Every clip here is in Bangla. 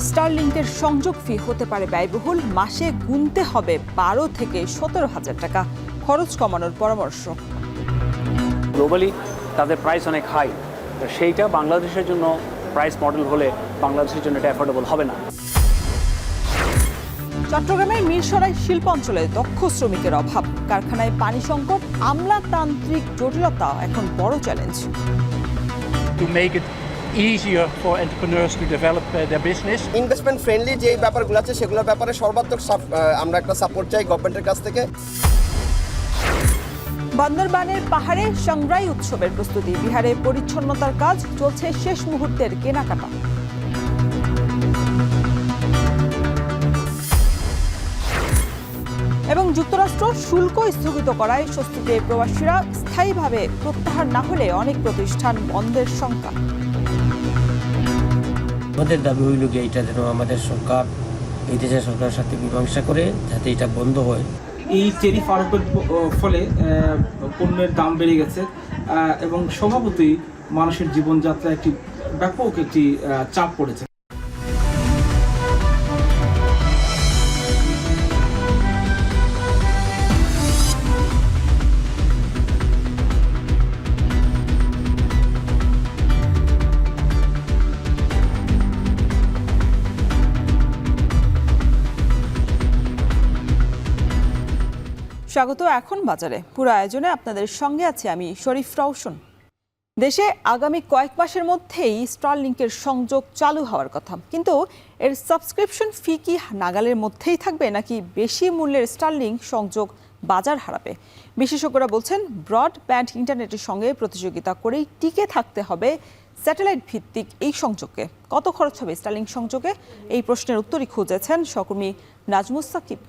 স্টারলিংকের সংযোগ ফি হতে পারে ব্যয়বহুল, মাসে গুনতে হবে 12 থেকে 17,000 টাকা। খরচ কমানোর পরামর্শ। গ্লোবালি তাদের প্রাইস অনেক হাই, সেইটা বাংলাদেশের জন্য প্রাইস মডেল হলে বাংলাদেশের জন্য এটা অ্যাফোর্ডেবল হবে না। চট্টগ্রামের মিরসরাই শিল্পাঞ্চলে দক্ষ শ্রমিকের অভাব, কারখানায় পানি সংকট, আমলাতান্ত্রিক জটিলতা এখন বড় challenge. To make it easier for entrepreneurs to develop their business. Investment friendly যে ব্যাপারগুলো আছে সেগুলোর ব্যাপারে সর্বাত্মক আমরা একটা সাপোর্ট চাই গভর্নমেন্টের কাছ থেকে। বান্দরবানের পাহাড়ে সাংগ্রাই উৎসবের প্রস্তুতি, বিহারে পরিচ্ছন্নতার কাজ চলছে, শেষ মুহূর্তের কেনাকাটা। এবং যুক্তরাষ্ট্র শুল্ক স্থগিত করায় স্বস্তিতে প্রবাসীরা, স্থায়ীভাবে প্রত্যাহার না হলে অনেক প্রতিষ্ঠান বন্ধের শঙ্কা। আমাদের দাবি হইল যে এটা যেন আমাদের সরকার, এই দেশের সরকারের সাথে মীমাংসা করে যাতে এটা বন্ধ হয়। এই ট্যারিফ আরোপের ফলে পণ্যের দাম বেড়ে গেছে এবং স্বভাবতই মানুষের জীবনযাত্রা একটি ব্যাপক একটি চাপ পড়েছে। স্বাগত এখন বাজারে। পুরো আয়োজনে আপনাদের সঙ্গে আছি আমি শরীফ রওশন। দেশে আগামী কয়েক মাসের মধ্যেই স্টারলিংকের সংযোগ চালু হওয়ার কথা, কিন্তু এর সাবস্ক্রিপশন ফি কি নাগালের মধ্যেই থাকবে, নাকি বেশি মূল্যের স্টারলিংক সংযোগ বাজার হারাবে? বিশেষজ্ঞরা বলছেন ব্রডব্যান্ড ইন্টারনেটের সঙ্গে প্রতিযোগিতা করেই টিকে থাকতে হবে স্যাটেলাইট ভিত্তিক এই সংযোগকে। কত খরচ হবে স্টারলিংক সংযোগে, এই প্রশ্নের উত্তরই খুঁজেছেন সহকর্মী নাজমুস সাকিব।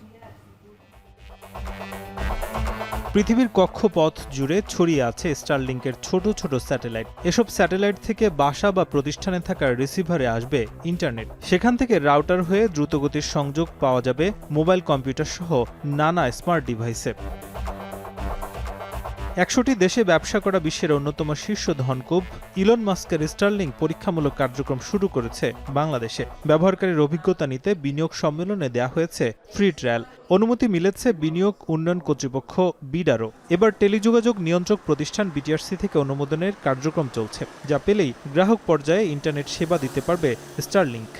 পৃথিবীর কক্ষপথ জুড়ে ছড়িয়ে আছে স্টারলিংকের ছোট ছোট স্যাটেলাইট। এসব স্যাটেলাইট থেকে বাসা বা প্রতিষ্ঠানে থাকা রিসিভারে আসবে ইন্টারনেট। সেখান থেকে রাউটার হয়ে দ্রুতগতির সংযোগ পাওয়া যাবে মোবাইল কম্পিউটার সহ নানা স্মার্ট ডিভাইসে। 100টি দেশে ব্যবসা করা বিশ্বের অন্যতম শীর্ষ ধনকুব ইলন মাস্কের স্টারলিংক পরীক্ষামূলক কার্যক্রম শুরু করেছে বাংলাদেশে। ব্যবহারকারীর অভিজ্ঞতা নিতে বিনিয়োগ সম্মেলনে দেয়া হয়েছে ফ্রি ট্রায়াল। অনুমতি মিলেছে বিনিয়োগ উন্নয়ন কর্তৃপক্ষ বিডারও। এবার টেলিযোগাযোগ নিয়ন্ত্রক প্রতিষ্ঠান বিটিআরসি থেকে অনুমোদনের কার্যক্রম চলছে, যা পেলেই গ্রাহক পর্যায়ে ইন্টারনেট সেবা দিতে পারবে স্টারলিংক।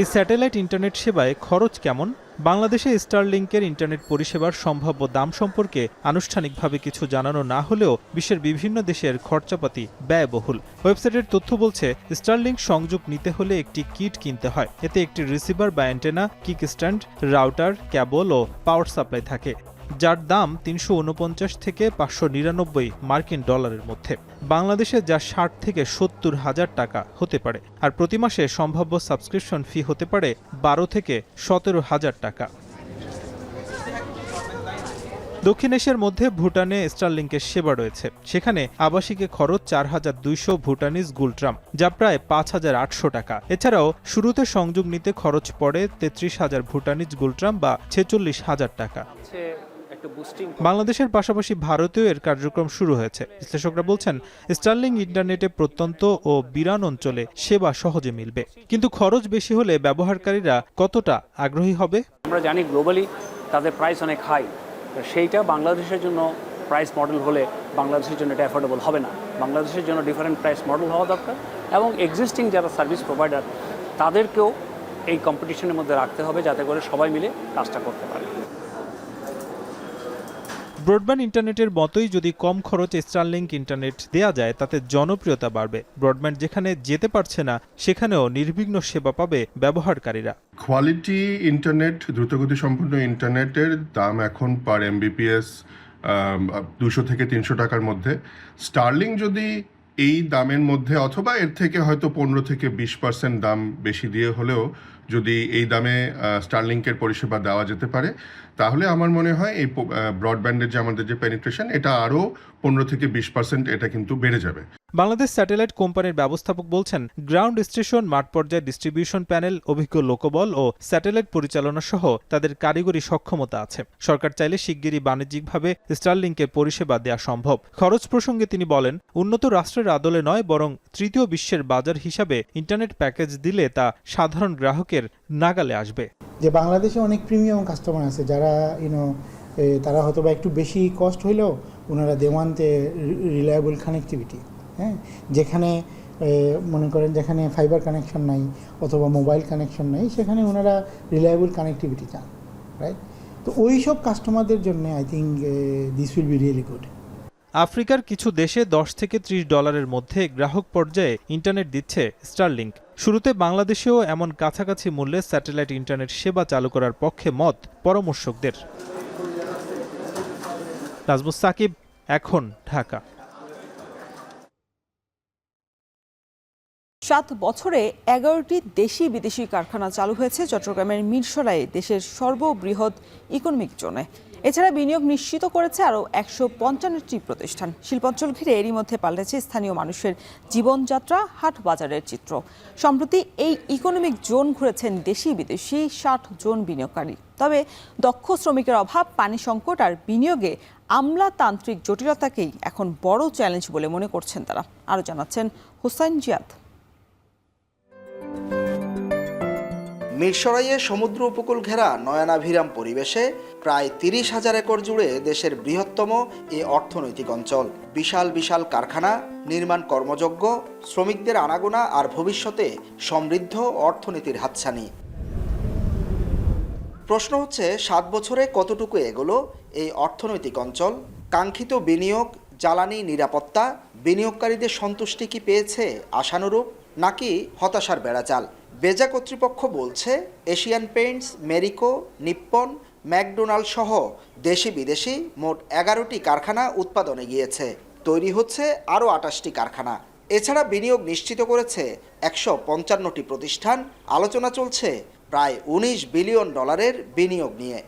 এই স্যাটেলাইট ইন্টারনেট সেবায় খরচ কেমন? বাংলাদেশে স্টারলিংকের ইন্টারনেট পরিষেবার সম্ভাব্য দাম সম্পর্কে আনুষ্ঠানিকভাবে কিছু জানানো না হলেও বিশ্বের বিভিন্ন দেশের খরচাপাতি ব্যয়বহুল। ওয়েবসাইটের তথ্য বলছে, স্টারলিংক সংযোগ নিতে হলে একটি কিট কিনতে হয়। এতে একটি রিসিভার বা অ্যান্টেনা, কিক স্ট্যান্ড, রাউটার, কেবল ও পাওয়ার সাপ্লাই থাকে, যার দাম 349 থেকে 599 মার্কিন ডলারের মধ্যে। বাংলাদেশে যা 60 থেকে 70 হাজার টাকা হতে পারে। আর প্রতি মাসে সম্ভাব্য সাবস্ক্রিপশন ফি হতে পারে 12 থেকে 17 হাজার টাকা। দক্ষিণ এশিয়ার মধ্যে ভুটানে স্টারলিংকের সেবা রয়েছে। সেখানে আবাসিকে খরচ 4200 ভুটানিজ গুলট্রাম, যা প্রায় 5800 টাকা। এছাড়াও শুরুতে সংযোগ নিতে খরচ পড়ে 33,000 ভুটানিজ গুলট্রাম বা 46,000 টাকা। বাংলাদেশের পাশাপাশি ভারতেও এর কার্যক্রম শুরু হয়েছে। বিশ্লেষকরা বলছেন, স্টারলিংক ইন্টারনেটে প্রত্যন্ত ও বিরান অঞ্চলে সেবা সহজে মিলবে, কিন্তু খরচ বেশি হলে ব্যবহারকারীরা কতটা আগ্রহী হবে? আমরা জানি গ্লোবালি তাদের প্রাইস অনেক হাই, সেইটা বাংলাদেশের জন্য প্রাইস মডেল হলে বাংলাদেশের জন্য এটা অ্যাফোর্ডেবল হবে না। বাংলাদেশের জন্য ডিফারেন্ট প্রাইস মডেল হওয়া দরকার এবং এক্সিস্টিং যারা সার্ভিস প্রোভাইডার তাদেরকেও এই কম্পিটিশনের মধ্যে রাখতে হবে, যাতে করে সবাই মিলে কাজটা করতে পারে। ব্রডব্যান্ড ইন্টারনেটের মতোই যদি কম খরচে স্টারলিংক ইন্টারনেট দেয়া যায়, তাতে জনপ্রিয়তা বাড়বে। ব্রডব্যান্ড যেখানে যেতে পারছে না, সেখানেও নির্বিঘ্ন সেবা পাবে ব্যবহারকারীরা। কোয়ালিটি ইন্টারনেট, দ্রুতগতি সম্পন্ন ইন্টারনেটের দাম এখন পার এমবিপিএস 200 থেকে 300 টাকার মধ্যে। স্টারলিংক যদি এই দামের মধ্যে অথবা এর থেকে হয়তো 15 থেকে 20% দাম বেশি দিয়ে হলেও যদি এই দামে স্টারলিংকের পরিষেবা দেওয়া যেতে পারে, তাহলে আমার মনে হয় এই ব্রডব্যান্ডের যে আমাদের যে পেনিট্রেশন, এটা আরও 15 থেকে 20% এটা কিন্তু বেড়ে যাবে। বাংলাদেশ স্যাটেলাইট কোম্পানির ব্যবস্থাপক বলছেন, গ্রাউন্ড স্টেশন, মাঠ পর্যায়ে ডিস্ট্রিবিউশন প্যানেল, অভিজ্ঞ লোকবল ও স্যাটেলাইট পরিচালনা সহ তাদের কারিগরি সক্ষমতা আছে। সরকার চাইলে শিগগিরই বাণিজ্যিকভাবে স্টারলিংকের পরিষেবা দেওয়া সম্ভব। খরচ প্রসঙ্গে তিনি বলেন, উন্নত রাষ্ট্রের আদলে নয়, বরং তৃতীয় বিশ্বের বাজার হিসাবে ইন্টারনেট প্যাকেজ দিলে তা সাধারণ গ্রাহকের নাগালে আসবে। যে বাংলাদেশে অনেক প্রিমিয়াম কাস্টমার আছে যারা তারা হয়তো বা একটু বেশি কস্ট হইলেও ওনারা দেওয়ান্তে রিলায়েবল কানেক্টিভিটি, হ্যাঁ, যেখানে মনে করেন যেখানে ফাইবার কানেকশন নাই অথবা মোবাইল কানেকশন নাই, সেখানে ওনারা রিলায়েবল কানেক্টিভিটি চান, রাইট? তো ওই সব কাস্টমারদের জন্য I think this will be really good. আফ্রিকার কিছু দেশে $10 থেকে $30 মধ্যে গ্রাহক পর্যায়ে ইন্টারনেট দিচ্ছে স্টারলিংক। শুরুতে বাংলাদেশেও এমন কাছাকাছি মূল্যে স্যাটেলাইট ইন্টারনেট সেবা চালু করার পক্ষে মত পরামর্শকদের। নাজমুস সাকিব, এখন, ঢাকা। 7 বছরে 11টি দেশি বিদেশি কারখানা চালু হয়েছে চট্টগ্রামের মিরসরাইয়ে, দেশের সর্ববৃহৎ ইকোনমিক জোনে। এছাড়া বিনিয়োগ নিশ্চিত করেছে আরও 155টি প্রতিষ্ঠান। শিল্পাঞ্চল ঘিরে এরই মধ্যে পাল্টেছে স্থানীয় মানুষের জীবনযাত্রা, হাট বাজারের চিত্র। সম্প্রতি এই ইকোনমিক জোন ঘুরেছেন দেশি বিদেশি 60 জন বিনিয়োগকারী। তবে দক্ষ শ্রমিকের অভাব, পানি সংকট আর বিনিয়োগে আমলাতান্ত্রিক জটিলতাকেই এখন বড় চ্যালেঞ্জ বলে মনে করছেন তারা। আরও জানাচ্ছেন হোসাইন জিয়াদ। মিরসরাইয়ে সমুদ্র উপকূল ঘেরা নয়নাভিরাম পরিবেশে প্রায় 30,000 একর জুড়ে দেশের বৃহত্তম এই অর্থনৈতিক অঞ্চল। বিশাল বিশাল কারখানা, নির্মাণ কর্মযোগ্য শ্রমিকদের আনাগোনা আর ভবিষ্যতে সমৃদ্ধ অর্থনীতির হাতছানি। প্রশ্ন হচ্ছে, 7 বছরে কতটুকু এগোলো এই অর্থনৈতিক অঞ্চল? কাঙ্ক্ষিত বিনিয়োগ, জ্বালানি, নিরাপত্তা, বিনিয়োগকারীদের সন্তুষ্টি কি পেয়েছে আশানুরূপ, নাকি হতাশার বেড়াজাল? বেজা কর্তৃপক্ষ বলছে, Asian Paints, Marico, Nippon, McDonald সহ দেশি বিদেশি মোট 11টি কারখানা উৎপাদনে গিয়েছে। তৈরি হচ্ছে আরও 28টি কারখানা। এছাড়া বিনিয়োগ নিশ্চিত করেছে 155টি প্রতিষ্ঠান। আলোচনা চলছে প্রায় $19 বিলিয়ন বিনিয়োগ নিয়ে।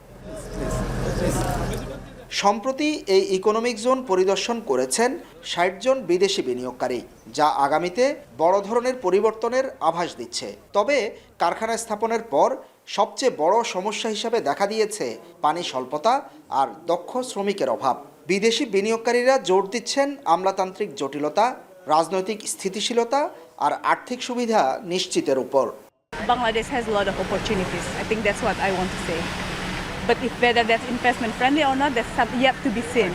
সম্প্রতি এই ইকোনমিক জোন পরিদর্শন করেছেন 60 জন বিদেশি বিনিয়োগকারী, যা আগামীতে বড় ধরনের পরিবর্তনের আভাস দিচ্ছে। তবে কারখানা স্থাপনের পর সবচেয়ে বড় সমস্যা হিসাবে দেখা দিয়েছে পানি স্বল্পতা আর দক্ষ শ্রমিকের অভাব। বিদেশি বিনিয়োগকারীরা জোর দিচ্ছেন আমলাতান্ত্রিক জটিলতা, রাজনৈতিক স্থিতিশীলতা আর আর্থিক সুবিধা নিশ্চিতের উপর। Bangladesh has a lot of opportunities. I think that's what I want to say. But if whether that's investment friendly or not, that's yet to be seen.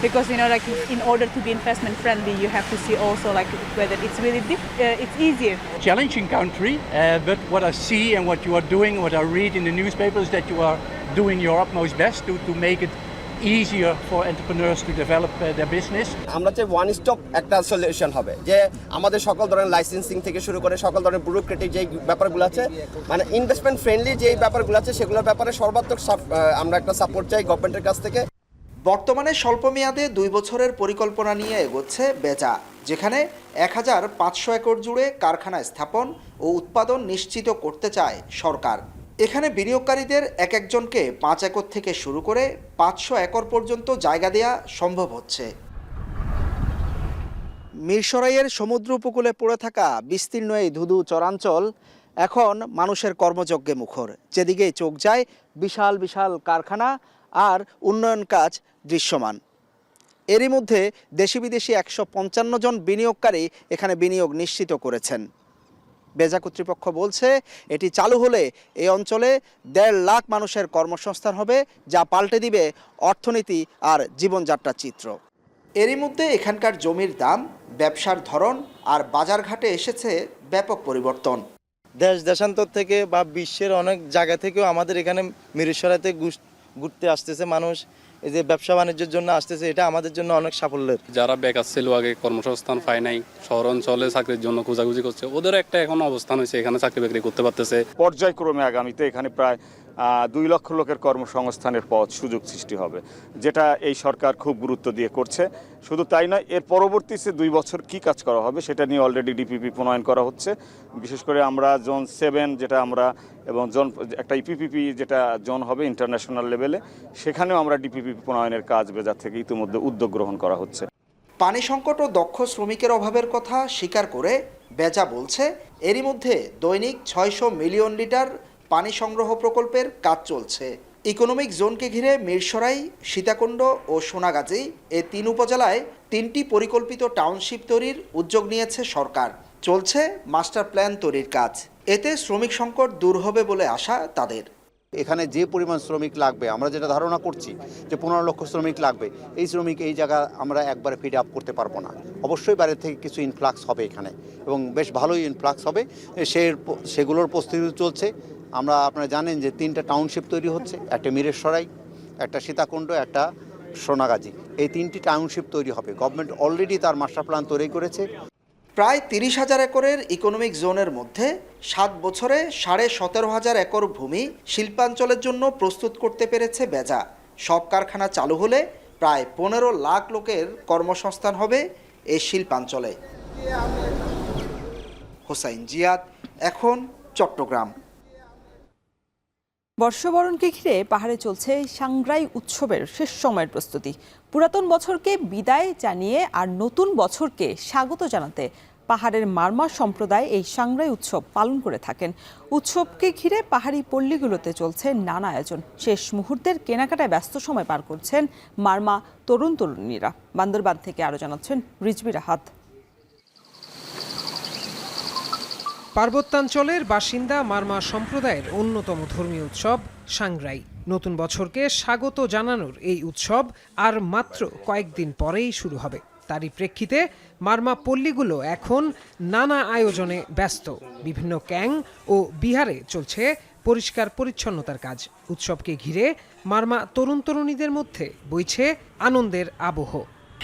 Because like in order to be investment friendly, you have to see also like whether it's really it's easier. Challenging country, but what I see and what you are doing, what I read in the newspapers, that you are doing your utmost best to make it easier for entrepreneurs to develop their business. আমরা চাই ওয়ান স্টপ একটা সলিউশন হবে, যে আমাদের সকল ধরনের লাইসেন্সিং থেকে শুরু করে সকল ধরনের ব্যুরোক্রেটিক যে ব্যাপারগুলো আছে, মানে ইনভেস্টমেন্ট ফ্রেন্ডলি যে ব্যাপারগুলো আছে, সেগুলোর ব্যাপারে সর্বাত্মক আমরা একটা সাপোর্ট চাই গভর্নমেন্টের কাছ থেকে। বর্তমানে স্বল্প মেয়াদে 2 বছরের পরিকল্পনা নিয়ে এগোচ্ছে বেজা, যেখানে 1500 একর জুড়ে কারখানা স্থাপন ও উৎপাদন নিশ্চিত করতে চায় সরকার। এখানে বিনিয়োগকারীদের এক একজনকে 5 একর থেকে শুরু করে 500 একর পর্যন্ত জায়গা দেয়া সম্ভব হচ্ছে। মিরসরাইয়ের সমুদ্র উপকূলে পড়ে থাকা বিস্তীর্ণ এই ধুধু চরাঞ্চল এখন মানুষের কর্মযজ্ঞে মুখর। যেদিকেই চোখ যায় বিশাল বিশাল কারখানা আর উন্নয়ন কাজ দৃশ্যমান। এরই মধ্যে দেশি বিদেশি 155 জন বিনিয়োগকারী এখানে বিনিয়োগ নিশ্চিত করেছেন। বেজা কর্তৃপক্ষ বলছে, এটি চালু হলে এই অঞ্চলে 1.5 লাখ মানুষের কর্মসংস্থান হবে, যা পাল্টে দিবে অর্থনীতি আর জীবনযাত্রার চিত্র। এরই মধ্যে এখানকার জমির দাম, ব্যবসার ধরন আর বাজারঘাটে এসেছে ব্যাপক পরিবর্তন। দেশ দেশান্তর থেকে বা বিশ্বের অনেক জায়গা থেকেও আমাদের এখানে মিরসরাইতে ঘুরতে আসতেছে মানুষ। এই যে ব্যবসা বাণিজ্যের জন্য আসতেছে, এটা আমাদের জন্য অনেক সাফল্যের। যারা বেকার ছিল, আগে কর্মসংস্থান পায় নাই, শহর অঞ্চলে চাকরির জন্য খোঁজাখুঁজি করছে, ওদের একটা এখন অবস্থান হয়েছে, এখানে চাকরি বাকরি করতে পারতেছে। পর্যায়ক্রমে আগামীতে এখানে প্রায় 2 লক্ষ লোকের কর্মসংস্থানের পথ সুযোগ সৃষ্টি হবে, যেটা এই সরকার খুব গুরুত্ব দিয়ে করছে। শুধু তাই নয়, এর পরবর্তীতে 2 বছর কি কাজ করা হবে সেটা নিয়ে অলরেডি ডিপিপি প্রণয়ন করা হচ্ছে। বিশেষ করে আমরা জোন 7 যেটা আমরা এবং জোন একটা ইপিপিপি যেটা জোন হবে ইন্টারন্যাশনাল লেভেলে, সেখানেও আমরা ডিপিপি প্রণয়নের কাজ বেজা থেকে ইতিমধ্যে উদ্যোগ গ্রহণ করা হচ্ছে। পানি সংকট ও দক্ষ শ্রমিকের অভাবের কথা স্বীকার করে বেজা বলছে এরই মধ্যে দৈনিক 600 মিলিয়ন লিটার পানি সংগ্রহ প্রকল্পের কাজ চলছে। ইকোনমিক জোনকে ঘিরে মিরসরাই, সীতাকুণ্ড ও সোনাগাজী এই 3 উপজেলায় 3টি পরিকল্পিত টাউনশিপ তৈরির উদ্যোগ নিয়েছে সরকার। চলছে মাস্টার প্ল্যান তৈরির কাজ। এতে শ্রমিক সংকট দূর হবে বলে আশা তাদের। এখানে যে পরিমাণ শ্রমিক লাগবে, আমরা যেটা ধারণা করছি যে 15 লক্ষ শ্রমিক লাগবে, এই শ্রমিক এই জায়গা আমরা একবারে ফিড আপ করতে পারবো না। অবশ্যই বাইরে থেকে কিছু ইনফ্লাক্স হবে এখানে, এবং বেশ ভালোই ইনফ্লাক্স হবে। সেগুলোর প্রস্তুতি চলছে। আপনারা জানেন যে 3টা টাউনশিপ তৈরি হচ্ছে, একটা মিরেশ্বরাই, একটা সীতাকুণ্ড, একটা সোনাগাজী। এই 3টি টাউনশিপ তৈরি হবে। গভর্নমেন্ট অলরেডি তার মাস্টার প্ল্যান তৈরি করেছে। প্রায় 30,000 একরের ইকোনমিক জোনের মধ্যে 7 বছরে 17,500 একর ভূমি শিল্পাঞ্চলের জন্য প্রস্তুত করতে পেরেছে বেজা। সব কারখানা চালু হলে প্রায় 15 লাখ লোকের কর্মসংস্থান হবে এই শিল্পাঞ্চলে। হোসাইন জিয়াদ, এখন চট্টগ্রাম। বর্ষবরণকে ঘিরে পাহাড়ে চলছে সাংগ্রাই উৎসবের শেষ সময়ের প্রস্তুতি। পুরাতন বছরকে বিদায় জানিয়ে আর নতুন বছরকে স্বাগত জানাতে পাহাড়ের মারমা সম্প্রদায় এই সাংগ্রাই উৎসব পালন করে থাকেন। উৎসবকে ঘিরে পাহাড়ি পল্লীগুলোতে চলছে নানা আয়োজন। শেষ মুহূর্তের কেনাকাটায় ব্যস্ত সময় পার করছেন মারমা তরুণ তরুণীরা। বান্দরবান থেকে আরও জানাচ্ছেন রিজবি রাহাত। পার্বত্যাঞ্চলের বাসিন্দা মারমা সম্প্রদায়ের অন্যতম ধর্মীয় উৎসব সাংগ্রাই। নতুন বছরকে স্বাগত জানানোর এই উৎসব আর মাত্র কয়েকদিন পরেই শুরু হবে। তারই প্রেক্ষিতে মারমা পল্লীগুলো এখন নানা আয়োজনে ব্যস্ত। বিভিন্ন ক্যাং ও বিহারে চলছে পরিষ্কার পরিচ্ছন্নতার কাজ। উৎসবকে ঘিরে মারমা তরুণ তরুণীদের মধ্যে বইছে আনন্দের আবহ।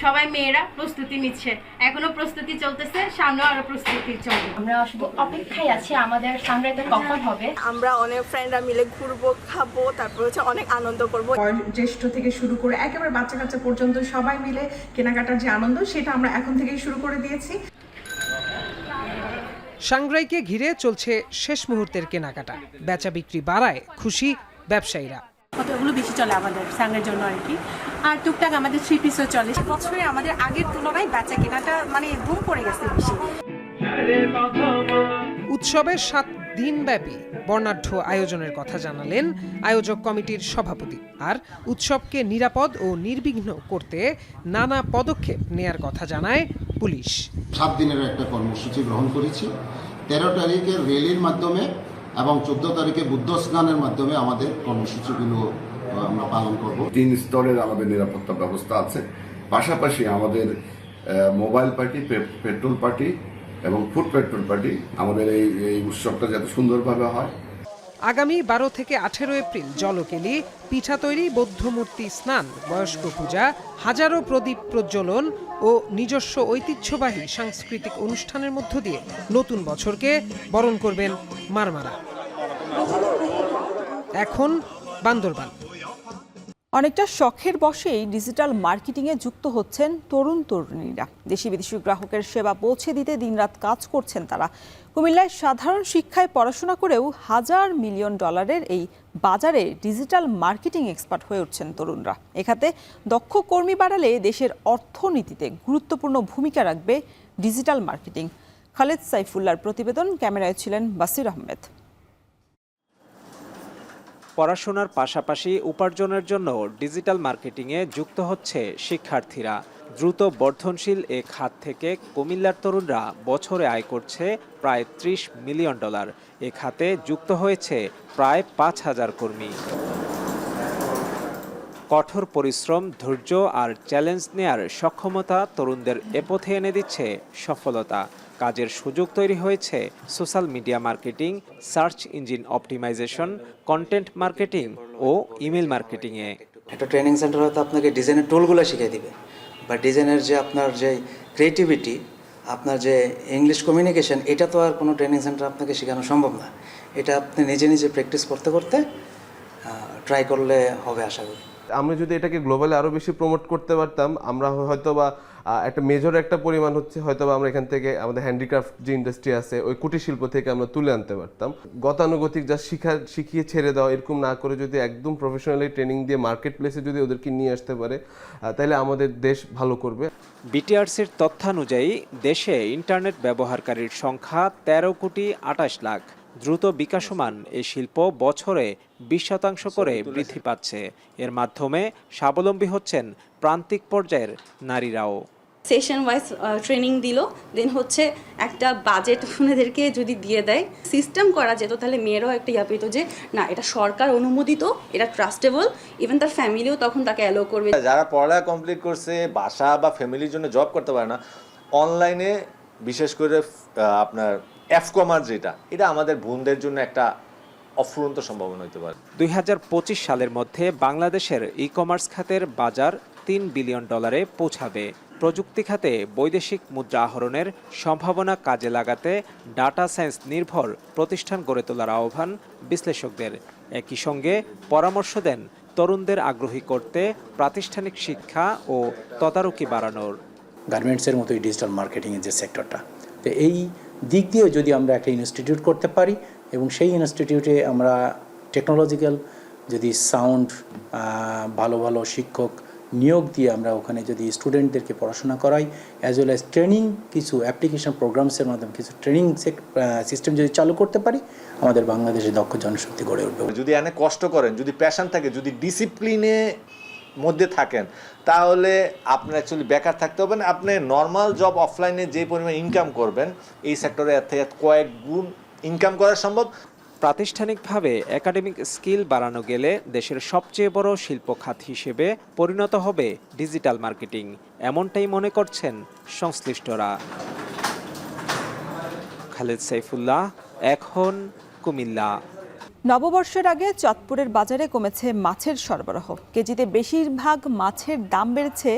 সবাই মেয়েরা প্রস্তুতি নিচ্ছে, এখনো প্রস্তুতি চলতেছে, সামনেও আরো প্রস্তুতি চলবে। আমরা শুধু অপেক্ষায় আছি আমাদের সাংগ্রাইটা কখন হবে। আমরা অনেক ফ্রেন্ডরা মিলে ঘুরবো, খাবো, তারপর হচ্ছে অনেক আনন্দ করবো। জ্যেষ্ঠ থেকে শুরু করে একেবারে বাচ্চা কাচ্চা পর্যন্ত সবাই মিলে কেনাকাটার যে আনন্দ, সেটা আমরা এখন থেকেই শুরু করে দিয়েছি। সাংগ্রাইকে ঘিরে চলছে শেষ মুহূর্তের কেনাকাটা। বেচা বিক্রি বাড়ায় খুশি ব্যবসায়ীরা। কতগুলো বেশি চলে আমাদের সাংগ্রাইয়ের জন্য আর কি, আর টুকটাক আমাদের 3 পিসও চলে। বছরে আমাদের আগের তুলনায় বেচা কেনাটা বুম পড়ে গেছে বেশি। উৎসবের 7 দিনব্যাপী বর্ণাঢ্য আয়োজনের কথা জানালেন আয়োজক কমিটির সভাপতি। আর উৎসবকে নিরাপদ ও নির্বিঘ্ন করতে নানা পদক্ষেপ নেয়ার কথা জানায় পুলিশ। 7 দিনের একটা কর্মসূচি গ্রহণ করেছি। 13 তারিখে র্যালির মাধ্যমে এবং 14 তারিখে বুদ্ধ স্নানের মাধ্যমে আমাদের কর্মসূচিগুলো আমরা পালন করব। 3 স্তরের আমাদের নিরাপত্তা ব্যবস্থা আছে। পাশাপাশি আমাদের মোবাইল পার্টি, পেট্রোল পার্টি এবং ফুড পেট্রোল পার্টি আমাদের এই উৎসবটা যাতে সুন্দরভাবে হয়। আগামী 12 থেকে 18 এপ্রিল জলকেলি, পিঠা তৈরি, বৌদ্ধ মূর্তি স্নান, বয়স্ক পূজা, হাজারো প্রদীপ প্রজ্বলন ও নিজস্ব ঐতিহ্যবাহী সাংস্কৃতিক অনুষ্ঠানের মধ্য দিয়ে নতুন বছরকে বরণ করবেন মারমারা। এখন বান্দরবান। অনেকটা শখের বশেই ডিজিটাল মার্কেটিংয়ে যুক্ত হচ্ছেন তরুণ তরুণীরা। দেশি বিদেশি গ্রাহকের সেবা পৌঁছে দিতে দিনরাত কাজ করছেন তারা। কুমিল্লায় সাধারণ শিক্ষায় পড়াশোনা করেও $1,000 মিলিয়ন এই বাজারে ডিজিটাল মার্কেটিং এক্সপার্ট হয়ে উঠছেন তরুণরা। এখাতে দক্ষ কর্মী বাড়ালে দেশের অর্থনীতিতে গুরুত্বপূর্ণ ভূমিকা রাখবে ডিজিটাল মার্কেটিং। খালেদ সাইফুল্লাহর প্রতিবেদন, ক্যামেরায় ছিলেন বাসির আহমেদ। পড়াশোনার পাশাপাশি উপার্জনের জন্য ডিজিটাল মার্কেটিংয়ে যুক্ত হচ্ছে শিক্ষার্থীরা। দ্রুত বর্ধনশীল এ খাত থেকে কুমিল্লার তরুণরা বছরে আয় করছে প্রায় $30 মিলিয়ন। এ খাতে যুক্ত হয়েছে প্রায় 5,000 কর্মী। কঠোর পরিশ্রম, ধৈর্য আর চ্যালেঞ্জ নেয়ার সক্ষমতা তরুণদের এ পথে এনে দিচ্ছে সফলতা। কাজের সুযোগ তৈরি হয়েছে social media marketing, search engine optimization, content marketing ও ইমেল মার্কেটিংয়ে। একটা ট্রেনিং সেন্টার হয়তো আপনাকে ডিজাইনের টুলগুলো শিখিয়ে দিবে, বা ডিজাইনের যে আপনার যে ক্রিয়েটিভিটি, আপনার যে ইংলিশ কমিউনিকেশন, এটা তো আর কোনো ট্রেনিং সেন্টার আপনাকে শেখানো সম্ভব না। এটা আপনি নিজে নিজে প্র্যাকটিস করতে করতে ট্রাই করলে হবে আশা করি। আমরা যদি এটাকে গ্লোবালি আরও বেশি প্রমোট করতে পারতাম, আমরা হয়তো বা একটা মেজর একটা পরিমাণ হচ্ছে হয়তো আমরা এখান থেকে আমাদের হ্যান্ডিক্রাফট যে ইন্ডাস্ট্রি আছে ওই কুটির শিল্প থেকে আমরা তুলে আনতে পারতাম। গতানুগতিক যা শিখিয়ে ছেড়ে দেওয়া এরকম না করে যদি একদম প্রফেশনালি ট্রেনিং দিয়ে মার্কেট প্লেসে যদি ওদেরকে নিয়ে আসতে পারে তাহলে আমাদের দেশ ভালো করবে। বিটিআরসির তথ্যানুযায়ী দেশে ইন্টারনেট ব্যবহারকারীর সংখ্যা 13,28 লাখ। দ্রুত বিকাশমান এই শিল্প বছরে 20% করে বৃদ্ধি পাচ্ছে। এর মাধ্যমে স্বাবলম্বী হচ্ছেন প্রান্তিক পর্যায়ের নারীরাও। সেশন ওয়াইজ ট্রেনিং দিল, দেন হচ্ছে একটা বাজেট ওনাদেরকে যদি দিয়ে দেয়, সিস্টেম করা যেত, তাহলে মেয়েরাও একটা ইয়া পেত যে না এটা সরকার অনুমোদিত, এটা ট্রাস্টেবল, ইভেন তার ফ্যামিলিও তখন তাকে অ্যালো করবে। যারা পড়ালেখা কমপ্লিট করছে, বাসা বা ফ্যামিলির জন্য জব করতে পারে না, অনলাইনে বিশেষ করে আপনার এফ-কমার্স এটা আমাদের বোনদের জন্য একটা অফুরন্ত সম্ভাবনা হতে পারে। 2025 সালের মধ্যে বাংলাদেশের ই কমার্স খাতের বাজার $3 বিলিয়ন পৌঁছাবে। প্রযুক্তি খাতে বৈদেশিক মুদ্রা আহরণের সম্ভাবনা কাজে লাগাতে ডাটা সায়েন্স নির্ভর প্রতিষ্ঠান গড়ে তোলার আহ্বান বিশ্লেষকদের। একই সঙ্গে পরামর্শ দেন তরুণদের আগ্রহী করতে প্রাতিষ্ঠানিক শিক্ষা ও তদারকি বাড়ানোর। গার্মেন্টসের মতো ডিজিটাল মার্কেটিংয়ের যে সেক্টরটা, তো এই দিক দিয়ে যদি আমরা একটা ইনস্টিটিউট করতে পারি এবং সেই ইনস্টিটিউটে আমরা টেকনোলজিক্যাল যদি সাউন্ড ভালো ভালো শিক্ষক নিয়োগ দিয়ে আমরা ওখানে যদি স্টুডেন্টদেরকে পড়াশোনা করাই, অ্যাজ ওয়েল অ্যাজ ট্রেনিং, কিছু অ্যাপ্লিকেশন প্রোগ্রামসের মাধ্যমে কিছু ট্রেনিং সিস্টেম যদি চালু করতে পারি, আমাদের বাংলাদেশে দক্ষ জনশক্তি গড়ে উঠবে। যদি এনে কষ্ট করেন, যদি প্যাশন থাকে, যদি ডিসিপ্লিনে মধ্যে থাকেন, তাহলে আপনার অ্যাকচুয়ালি বেকার থাকতে হবে না। আপনি নর্মাল জব অফলাইনে যে পরিমাণ ইনকাম করবেন, এই সেক্টরে এর থেকে কয়েক গুণ ইনকাম করা সম্ভব। প্রাতিষ্ঠানিকভাবে একাডেমিক স্কিল বাড়ানো গেলে দেশের সবচেয়ে বড় শিল্প খাত হিসেবে পরিণত হবে ডিজিটাল মার্কেটিং, এমনটাই মনে করছেন সংশ্লিষ্টরা। খালেদ সাইফুল্লাহ, এখন, কুমিল্লা। নববর্ষের আগে চাঁদপুরের বাজারে কমেছে মাছের সরবরাহ। কেজিতে বেশিরভাগ মাছের দাম বেড়েছে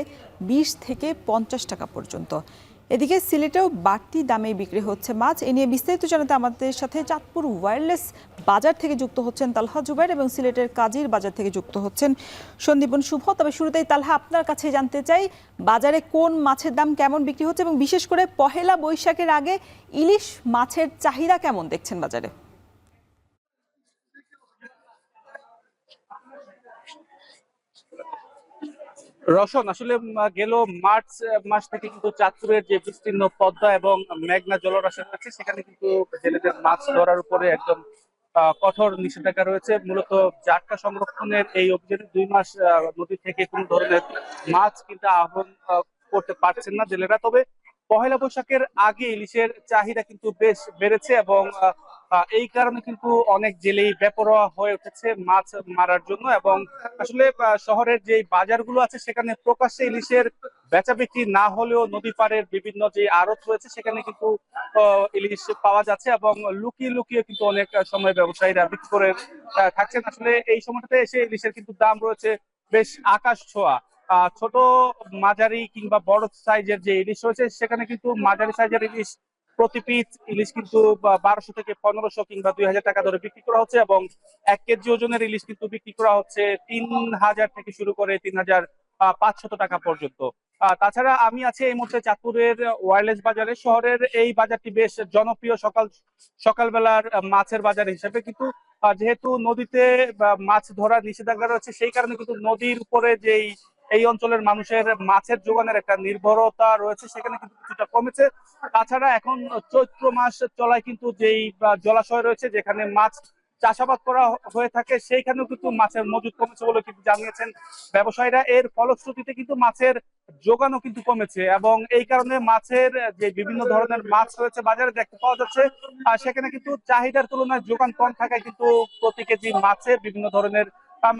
20 থেকে 50 টাকা পর্যন্ত। এদিকে সিলেটেও বাড়তি দামে বিক্রি হচ্ছে মাছ। এ নিয়ে বিস্তারিত জানাতে আমাদের সাথে চাঁদপুর ওয়্যারলেস বাজার থেকে যুক্ত হচ্ছেন তালহা জুবাইর এবং সিলেটের কাজীর বাজার থেকে যুক্ত হচ্ছেন সন্দীপন শুভ। তবে শুরুতেই তালহা, আপনার কাছে জানতে চাই বাজারে কোন মাছের দাম কেমন বিক্রি হচ্ছে এবং বিশেষ করে পহেলা বৈশাখের আগে ইলিশ মাছের চাহিদা কেমন দেখছেন বাজারে? রওশন, আসলে গেল মার্চ মাস থেকে কিন্তু চাঁদপুরের যে বিস্তীর্ণ পদ্মা এবং মেঘনা জলরাশি রয়েছে সেখানে কিন্তু জেলেদের মাছ ধরার উপরে একদম কঠোর নিষেধাজ্ঞা রয়েছে। মূলত জাটকা সংরক্ষণের এই অভিযানে 2 মাস নদী থেকে কোনো ধরনের মাছ কিন্তু আহরণ করতে পারছেন না জেলেরা। তবে পহেলা বৈশাখের আগে ইলিশের চাহিদা কিন্তু বেশ বেড়েছে এবং এই কারণে কিন্তু অনেক জেলেই বেপরোয়া হয়ে উঠেছে মাছ মারার জন্য। এবং আসলে শহরের যে বাজারগুলো আছে সেখানে প্রকাশ্যে ইলিশের বেচা বিক্রি না হলেও নদী পাড়ের বিভিন্ন যে আড়ত রয়েছে সেখানে কিন্তু ইলিশ পাওয়া যাচ্ছে এবং লুকিয়ে লুকিয়ে কিন্তু অনেক সময় ব্যবসায়ীরা বিক্রি করে থাকছেন। আসলে এই সময়টাতে এসে ইলিশের কিন্তু দাম রয়েছে বেশ আকাশ ছোঁয়া। ছোট, মাঝারি কিংবা বড় সাইজের যে ইলিশ রয়েছে সেখানে কিন্তু মাঝারি সাইজের ইলিশ প্রতি পিস ইলিশ কিন্তু 1200 থেকে 1500 কিংবা 2000 টাকা ধরে বিক্রি করা হচ্ছে এবং 1 কেজি ওজনের ইলিশ কিন্তু বিক্রি করা হচ্ছে 3000 থেকে শুরু করে 3500 টাকা পর্যন্ত। তাছাড়া আমি আছি এই মুহূর্তে চাঁদপুরের ওয়্যারলেস বাজারে। শহরের এই বাজারটি বেশ জনপ্রিয় সকালবেলার মাছের বাজার হিসেবে, কিন্তু যেহেতু নদীতে মাছ ধরার নিষেধাজ্ঞা রয়েছে সেই কারণে কিন্তু নদীর উপরে যেই এই অঞ্চলের মানুষের মাছের যোগানের একটা নির্ভরতা রয়েছে সেখানে কিন্তু কিছুটা কমেছে। তাছাড়া এখন চৈত্র মাস চলায় কিন্তু যেই জলাশয় রয়েছে যেখানে মাছ চাষাবাদ করা হয়ে থাকে সেইখানেও কিন্তু মাছের মজুদ কমেছে বলে কিন্তু জানিয়েছেন ব্যবসায়ীরা। এর ফলশ্রুতিতে কিন্তু মাছের যোগানও কিন্তু কমেছে এবং এই কারণে মাছের যে বিভিন্ন ধরনের মাছ রয়েছে বাজারে দেখতে পাওয়া যাচ্ছে সেখানে কিন্তু চাহিদার তুলনায় যোগান কম থাকায় কিন্তু প্রতি কেজি মাছে বিভিন্ন ধরনের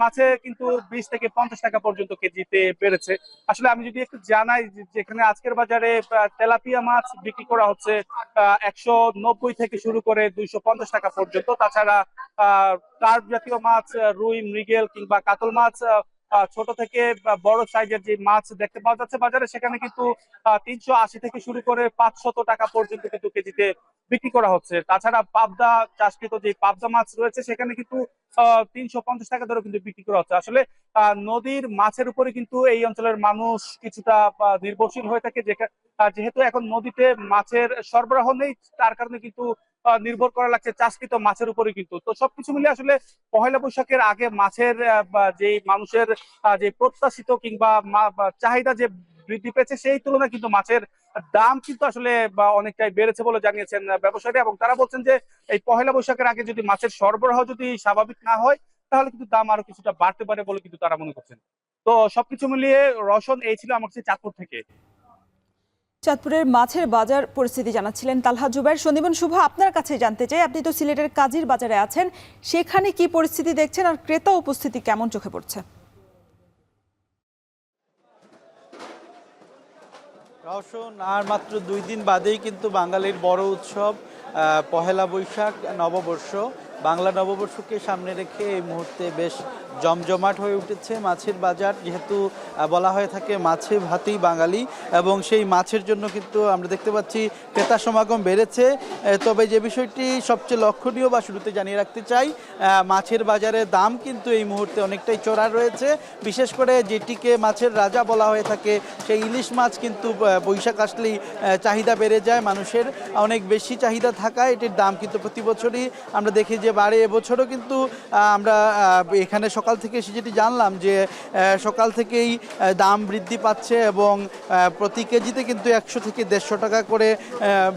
মাছে কিন্তু 20 থেকে 50 টাকা পর্যন্ত কেজিতে বেড়েছে। আসলে আমি যদি একটু জানাই যেখানে আজকের বাজারে তেলাপিয়া মাছ বিক্রি করা হচ্ছে 190 থেকে শুরু করে 250 টাকা পর্যন্ত। তাছাড়া কার্প জাতীয় মাছ, রুই, মৃগেল কিংবা কাতল মাছ ছোট থেকে বড় সাইজের যে মাছ দেখতে পাওয়া যাচ্ছে বাজারে, সেখানে কিন্তু 380 থেকে শুরু করে 500 টাকা পর্যন্ত কিন্তু কেজিতে বিক্রি করা হচ্ছে। তাছাড়া পাবদা চাষকৃত যে পাবদা মাছ রয়েছে সেখানে কিন্তু 350 টাকা ধরে কিন্তু বিক্রি করা হচ্ছে। আসলে নদীর মাছের উপরে কিন্তু এই অঞ্চলের মানুষ কিছুটা নির্ভরশীল হয়ে থাকে, যেহেতু এখন নদীতে মাছের সরবরাহ নেই, তার কারণে কিন্তু নির্ভর করা লাগছে চাষকৃত মাছের উপরে কিন্তু। তো সবকিছু মিলে আসলে পহেলা বৈশাখের আগে মাছের যে মানুষের যে প্রত্যাশিত কিংবা চাহিদা যে বৃদ্ধি পেয়েছে, সেই তুলনায় কিন্তু মাছের দাম কিন্তু আসলে অনেকটাই বেড়েছে বলে জানিয়েছেন ব্যবসায়ীরা, এবং তারা বলছেন যে এই পহেলা বৈশাখের আগে যদি মাছের সরবরাহ যদি স্বাভাবিক না হয় তাহলে কিন্তু দাম আরো কিছুটা বাড়তে পারে বলে কিন্তু তারা মনে করছেন। তো সবকিছু মিলিয়ে রওশন, এই ছিল আমার কাছে চাঁদপুর থেকে। চাঁদপুরের মাছের বাজার পরিস্থিতি জানাচ্ছিলেন তালহা জুবাইর। সন্দীপন শুভ, আপনার কাছে জানতে চাই, আপনি তো সিলেটের কাজীর বাজারে আছেন, সেখানে কি পরিস্থিতি দেখছেন আর ক্রেতা উপস্থিতি কেমন চোখে পড়ছে? রওশন, আর মাত্র 2 দিন বাদেই কিন্তু বাঙালির বড় উৎসব পহেলা বৈশাখ নববর্ষ। বাংলা নববর্ষকে সামনে রেখে এই মুহূর্তে বেশ জমজমাট হয়ে উঠেছে মাছের বাজার, যেহেতু বলা হয়ে থাকে মাছে ভাতেই বাঙালি, এবং সেই মাছের জন্য কিন্তু আমরা দেখতে পাচ্ছি ক্রেতা সমাগম বেড়েছে। তবে যে বিষয়টি সবচেয়ে লক্ষণীয় বা শুরুতে জানিয়ে রাখতে চাই, মাছের বাজারের দাম কিন্তু এই মুহূর্তে অনেকটাই চড়া রয়েছে। বিশেষ করে যেটিকে মাছের রাজা বলা হয়ে থাকে সেই ইলিশ মাছ কিন্তু বৈশাখ আসলেই চাহিদা বেড়ে যায়, মানুষের অনেক বেশি চাহিদা থাকায় এটির দাম কিন্তু প্রতি বছরই আমরা দেখি যে বাড়ে। এবছরও কিন্তু আমরা এখানে সকাল থেকে এসে যেটি জানলাম যে সকাল থেকেই দাম বৃদ্ধি পাচ্ছে, এবং প্রতি কেজিতে কিন্তু 100 থেকে 150 টাকা করে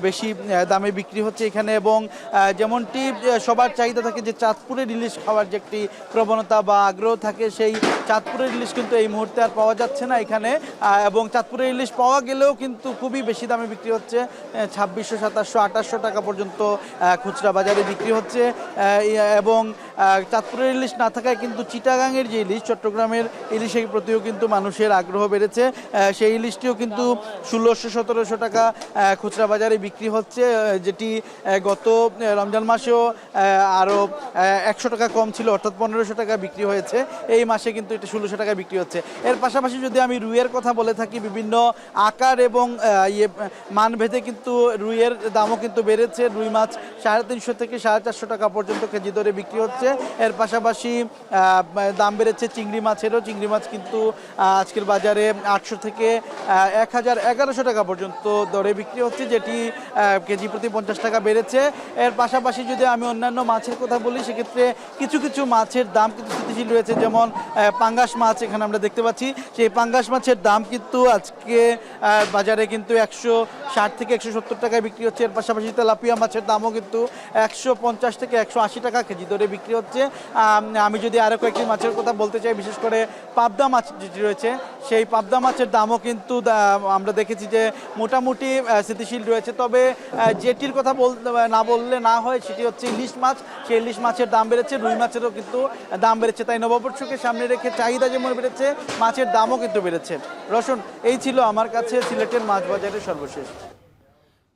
বেশি দামে বিক্রি হচ্ছে এখানে। এবং যেমনটি সবার চাহিদা থাকে যে চাঁদপুরের ইলিশ খাওয়ার যে একটি প্রবণতা বা আগ্রহ থাকে, সেই চাঁদপুরের ইলিশ কিন্তু এই মুহূর্তে আর পাওয়া যাচ্ছে না এখানে, এবং চাঁদপুরের ইলিশ পাওয়া গেলেও কিন্তু খুবই বেশি দামে বিক্রি হচ্ছে, 2600, 2700, 2800 টাকা পর্যন্ত খুচরা বাজারে বিক্রি হচ্ছে। এবং চাঁদপুরের ইলিশ না থাকায় কিন্তু চিটাগাংয়ের যে ইলিশ, চট্টগ্রামের ইলিশের প্রতিও কিন্তু মানুষের আগ্রহ বেড়েছে। সেই ইলিশটিও কিন্তু 1600-1700 টাকা খুচরা বাজারে বিক্রি হচ্ছে, যেটি গত রমজান মাসেও আরও 100 টাকা কম ছিল, অর্থাৎ 1500 টাকা বিক্রি হয়েছে। এই মাসে কিন্তু এটা 1600 টাকা বিক্রি হচ্ছে। এর পাশাপাশি যদি আমি রুইয়ের কথা বলে থাকি, বিভিন্ন আকার এবং মানভেদে কিন্তু রুইয়ের দামও কিন্তু বেড়েছে। রুই মাছ 350 থেকে 450 টাকা পর্যন্ত কেজি দরে বিক্রি হচ্ছে। এর পাশাপাশি দাম বেড়েছে চিংড়ি মাছেরও। চিংড়ি মাছ কিন্তু আজকের বাজারে 800 থেকে 1100 টাকা পর্যন্ত দরে বিক্রি হচ্ছে, যেটি কেজি প্রতি 50 টাকা বেড়েছে। এর পাশাপাশি যদি আমি অন্যান্য মাছের কথা বলি, সেক্ষেত্রে কিছু কিছু মাছের দাম কিন্তু স্থিতিশীল রয়েছে, যেমন পাঙ্গাস মাছ এখানে আমরা দেখতে পাচ্ছি। সেই পাঙ্গাস মাছের দাম কিন্তু আজকে বাজারে কিন্তু 160 থেকে 170 টাকায় বিক্রি হচ্ছে। এর পাশাপাশি তেলাপিয়া মাছের দামও কিন্তু 150 থেকে 180 টাকা কেজি দরে বিক্রি হচ্ছে। আমি যদি আরও কয়েকটি মাছের কথা বলতে চাই, বিশেষ করে পাবদা মাছ যেটি রয়েছে, সেই পাবদা মাছের দামও কিন্তু আমরা দেখেছি যে মোটামুটি স্থিতিশীল রয়েছে। তবে যেটির কথা না বললে না হয়, সেটি হচ্ছে ইলিশ মাছ। সেই ইলিশ মাছের দাম বেড়েছে, রুই মাছেরও কিন্তু দাম বেড়েছে। তাই নববর্ষকে সামনে রেখে চাহিদা যেমন বেড়েছে, মাছের দামও কিন্তু বেড়েছে। রওশন, এই ছিল আমার কাছে সিলেটের মাছ বাজারের সর্বশেষ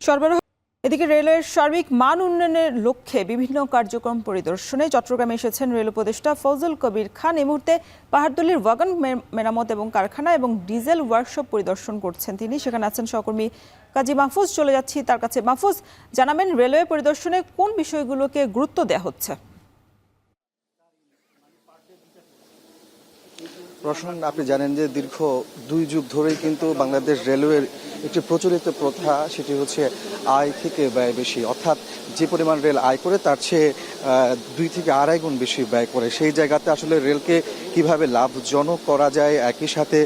সরবরাহ। এদিকে রেলের সার্বিক মান উন্নয়নের লক্ষ্যে বিভিন্ন কার্যক্রম পরিদর্শনে চট্টগ্রামে এসেছেন রেল উপদেষ্টা ফজল কবির খান। এই মুহূর্তে পাহাড়তলীর ওয়াগন মেরামত এবং কারখানা এবং ডিজেল ওয়ার্কশপ পরিদর্শন করছেন তিনি। সেখানে আছেন সহকর্মী কাজী মাহফুজ। চলে যাচ্ছি তার কাছে। মাহফুজ, জানাবেন রেলওয়ে পরিদর্শনে কোন বিষয়গুলোকে গুরুত্ব দেওয়া হচ্ছে? রওশন, আপনি জানেন যে দীর্ঘ 2 যুগ ধরেই কিন্তু বাংলাদেশ রেলওয়ের একটি প্রচলিত প্রথা, সেটি হচ্ছে আয় থেকে ব্যয় বেশি, অর্থাৎ যে পরিমাণ রেল আয় করে তার চেয়ে 2 থেকে আড়াই গুণ বেশি ব্যয় করে। সেই জায়গাতে আসলে রেলকে কিভাবে লাভজনক করা যায়, একই সাথে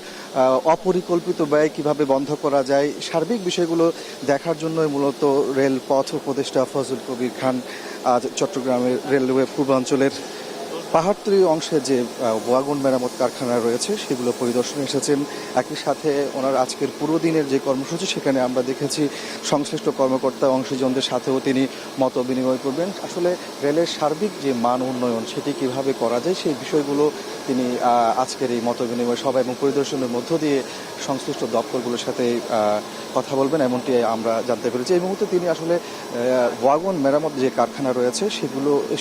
অপরিকল্পিত ব্যয় কিভাবে বন্ধ করা যায়, সার্বিক বিষয়গুলো দেখার জন্যই মূলত রেল পথ উপদেষ্টা ফজল কবির খান আজ চট্টগ্রামের রেলওয়ে পূর্বাঞ্চলের পাহাড়তলী অংশে যে ওয়াগন মেরামত কারখানা রয়েছে সেগুলো পরিদর্শনে এসেছেন। একই সাথে ওনার আজকের পুরো দিনের যে কর্মসূচি, সেখানে আমরা দেখেছি সংশ্লিষ্ট কর্মকর্তা অংশীজনদের সাথেও তিনি মত বিনিময় করবেন। আসলে রেলের সার্বিক যে মান উন্নয়ন সেটি কিভাবে করা যায়, সেই বিষয়গুলো তিনি আজকের এই মত বিনিময় সভা এবং পরিদর্শনের মধ্য দিয়ে সংশ্লিষ্ট দপ্তরগুলোর সাথে কথা বলবেন, এমনটি আমরা জানতে পেরেছি। এই মুহূর্তে তিনি আসলে ওয়াগন মেরামত যে কারখানা রয়েছে